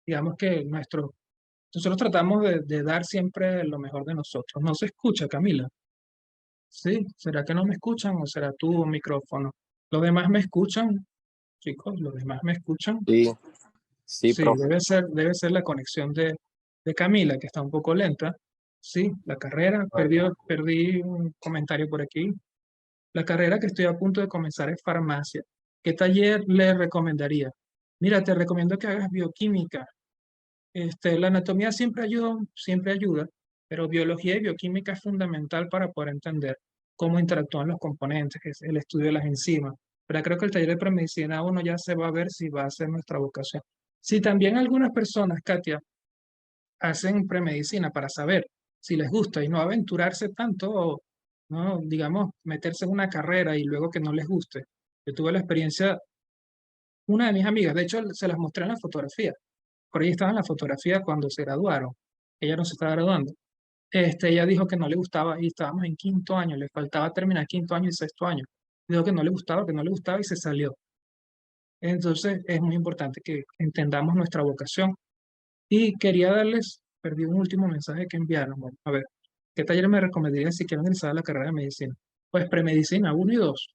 digamos que nosotros tratamos de dar siempre lo mejor de nosotros. No se escucha, Camila. ¿Sí? ¿Será que no me escuchan o será tu micrófono? ¿Los demás me escuchan? Chicos, ¿los demás me escuchan? Sí, sí, Sí, profe. debe ser la conexión de Camila, que está un poco lenta. Sí, la carrera, perdí un comentario por aquí. La carrera que estoy a punto de comenzar es farmacia. ¿Qué taller le recomendaría? Mira, te recomiendo que hagas bioquímica. La anatomía siempre ayuda, pero biología y bioquímica es fundamental para poder entender cómo interactúan los componentes, que es el estudio de las enzimas. Pero creo que el taller de premedicina uno ya se va a ver si va a ser nuestra vocación. Si también algunas personas, Katia, hacen premedicina para saber si les gusta y no aventurarse tanto o, no, digamos, meterse en una carrera y luego que no les guste. Yo tuve la experiencia, una de mis amigas, de hecho se las mostré en la fotografía, por ahí estaba en la fotografía cuando se graduaron, ella no se estaba graduando. Ella dijo que no le gustaba y estábamos en quinto año, le faltaba terminar quinto año y sexto año. Dijo que no le gustaba y se salió. Entonces es muy importante que entendamos nuestra vocación. Y quería perdí un último mensaje que enviaron. Bueno, a ver, ¿qué taller me recomendarían si quieren ingresar a la carrera de medicina? Pues premedicina 1 y 2.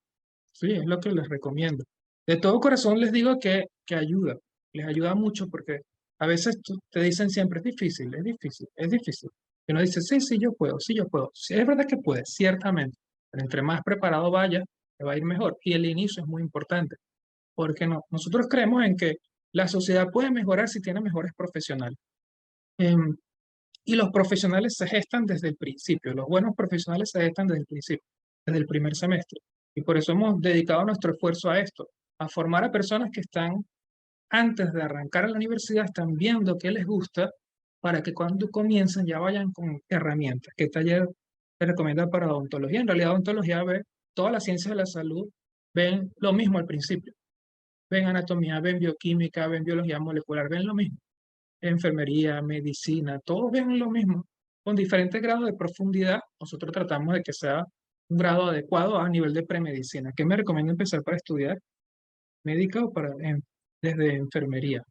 Sí, es lo que les recomiendo. De todo corazón les digo que ayuda. Les ayuda mucho porque a veces te dicen siempre es difícil, es difícil, es difícil. Y uno dice, sí, sí, yo puedo, sí, yo puedo. Sí, es verdad que puedes, ciertamente. Pero entre más preparado vaya, te va a ir mejor. Y el inicio es muy importante porque nosotros creemos en que la sociedad puede mejorar si tiene mejores profesionales. Em, y los profesionales se gestan desde el principio, los buenos profesionales se gestan desde el principio, desde el primer semestre. Y por eso hemos dedicado nuestro esfuerzo a esto, a formar a personas que están, antes de arrancar a la universidad, están viendo qué les gusta para que cuando comiencen ya vayan con herramientas. ¿Qué taller se recomienda para odontología? En realidad, odontología ve todas las ciencias de la salud, ven lo mismo al principio. Ven anatomía, ven bioquímica, ven biología molecular, ven lo mismo enfermería, medicina, todos ven lo mismo, con diferentes grados de profundidad. Nosotros tratamos de que sea un grado adecuado a nivel de premedicina. ¿Qué me recomienda empezar para estudiar? médica o desde enfermería.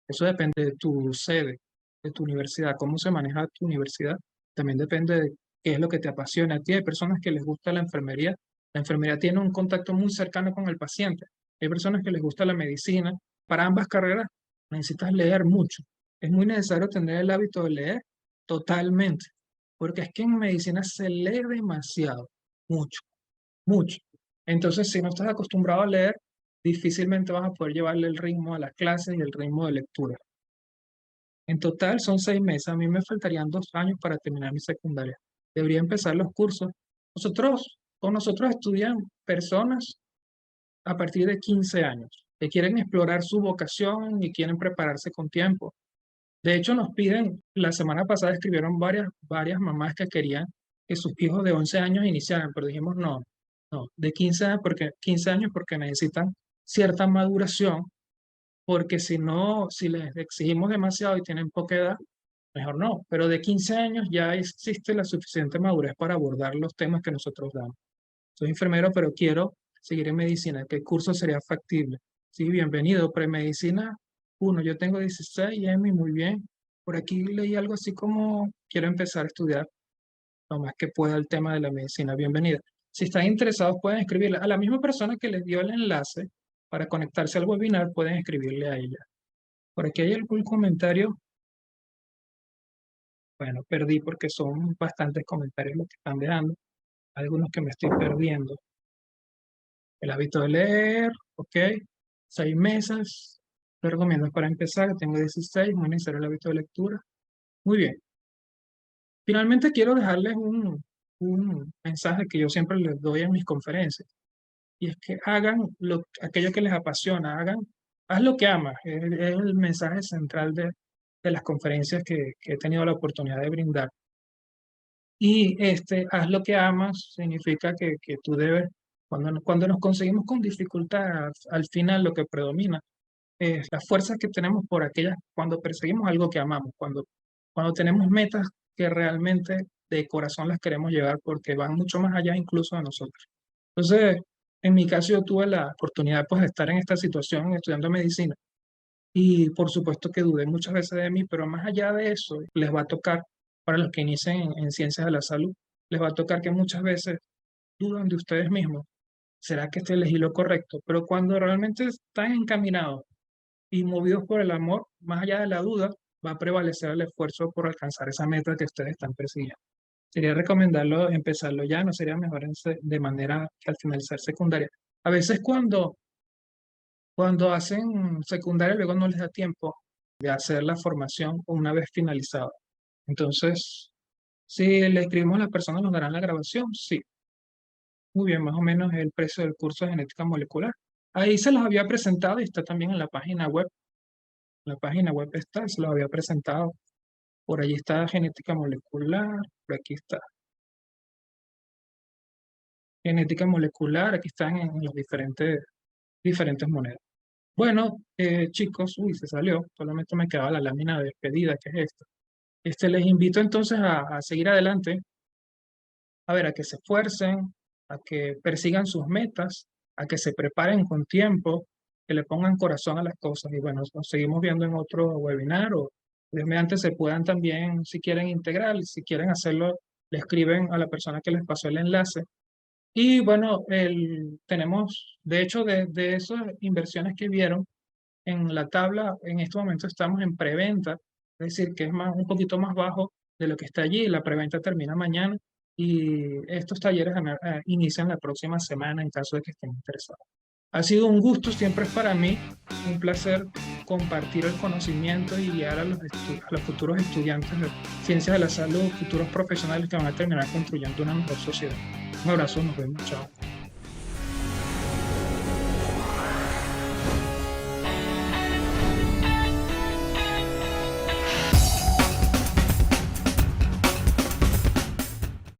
Eso depende de tu sede, de tu universidad, cómo se maneja tu universidad. También depende de qué es lo que te apasiona a ti. Hay personas que les gusta la enfermería. La enfermería tiene un contacto muy cercano con el paciente. Hay personas que les gusta la medicina. Para ambas carreras necesitas leer mucho. Es muy necesario tener el hábito de leer totalmente, porque es que en medicina se lee demasiado, mucho, mucho. Entonces, si no estás acostumbrado a leer, difícilmente vas a poder llevarle el ritmo a las clases y el ritmo de lectura. En total son 6 meses. A mí me faltarían 2 años para terminar mi secundaria. Debería empezar los cursos. Con nosotros estudian personas a partir de 15 años que quieren explorar su vocación y quieren prepararse con tiempo. De hecho, nos piden, la semana pasada escribieron varias mamás que querían que sus hijos de 11 años iniciaran, pero dijimos no, no, de 15 años porque necesitan cierta maduración, porque si no, si les exigimos demasiado y tienen poca edad, mejor no, pero de 15 años ya existe la suficiente madurez para abordar los temas que nosotros damos. Soy enfermero, pero quiero seguir en medicina. ¿Qué curso sería factible? Sí, bienvenido, premedicina 1. Yo tengo 16, Emi, muy bien. Por aquí leí algo así como quiero empezar a estudiar lo más que pueda el tema de la medicina. Bienvenida. Si están interesados, pueden escribirle a la misma persona que les dio el enlace para conectarse al webinar, pueden escribirle a ella. Por aquí hay algún comentario. Bueno, perdí porque son bastantes comentarios los que están dejando. Algunos que me estoy perdiendo. El hábito de leer, ok. 6 meses. Te recomiendo para empezar. Tengo 16, muy necesario el hábito de lectura. Muy bien. Finalmente quiero dejarles un mensaje que yo siempre les doy en mis conferencias. Y es que hagan aquello que les apasiona. Haz lo que amas. Es el mensaje central de las conferencias que he tenido la oportunidad de brindar. Y haz lo que amas significa que tú debes, cuando nos conseguimos con dificultad, al final lo que predomina es las fuerzas que tenemos por aquellas, cuando perseguimos algo que amamos, cuando tenemos metas que realmente de corazón las queremos llevar porque van mucho más allá incluso de nosotros. Entonces, en mi caso yo tuve la oportunidad pues, de estar en esta situación estudiando medicina y por supuesto que dudé muchas veces de mí, pero más allá de eso, les va a tocar, para los que inicien en ciencias de la salud, les va a tocar que muchas veces dudan de ustedes mismos. ¿Será que elegí lo correcto? Pero cuando realmente están encaminados y movidos por el amor, más allá de la duda, va a prevalecer el esfuerzo por alcanzar esa meta que ustedes están persiguiendo. Sería recomendarlo empezarlo ya, no sería mejor de manera que al finalizar secundaria. A veces cuando hacen secundaria, luego no les da tiempo de hacer la formación una vez finalizada. Entonces, si le escribimos a las personas, ¿nos darán la grabación? Sí. Muy bien, más o menos el precio del curso de genética molecular. Ahí se los había presentado y está también en la página web. La página web está, se los había presentado. Por allí está genética molecular, por aquí está genética molecular, aquí están en los diferentes monedas. Bueno, chicos, uy, se salió, solamente me quedaba la lámina de despedida, que es esta. Les invito entonces a seguir adelante, a ver, a que se esfuercen, a que persigan sus metas, a que se preparen con tiempo, que le pongan corazón a las cosas. Y bueno, nos seguimos viendo en otro webinar o Dios mediante se puedan también, si quieren integrar, si quieren hacerlo, le escriben a la persona que les pasó el enlace. Y bueno, tenemos, de hecho, de esas inversiones que vieron, en la tabla, en este momento estamos en preventa, es decir, que es un poquito más bajo de lo que está allí. La preventa termina mañana y estos talleres inician la próxima semana en caso de que estén interesados. Ha sido un gusto, siempre es para mí un placer compartir el conocimiento y guiar a los futuros estudiantes de ciencias de la salud, futuros profesionales que van a terminar construyendo una mejor sociedad. Un abrazo, nos vemos, chao.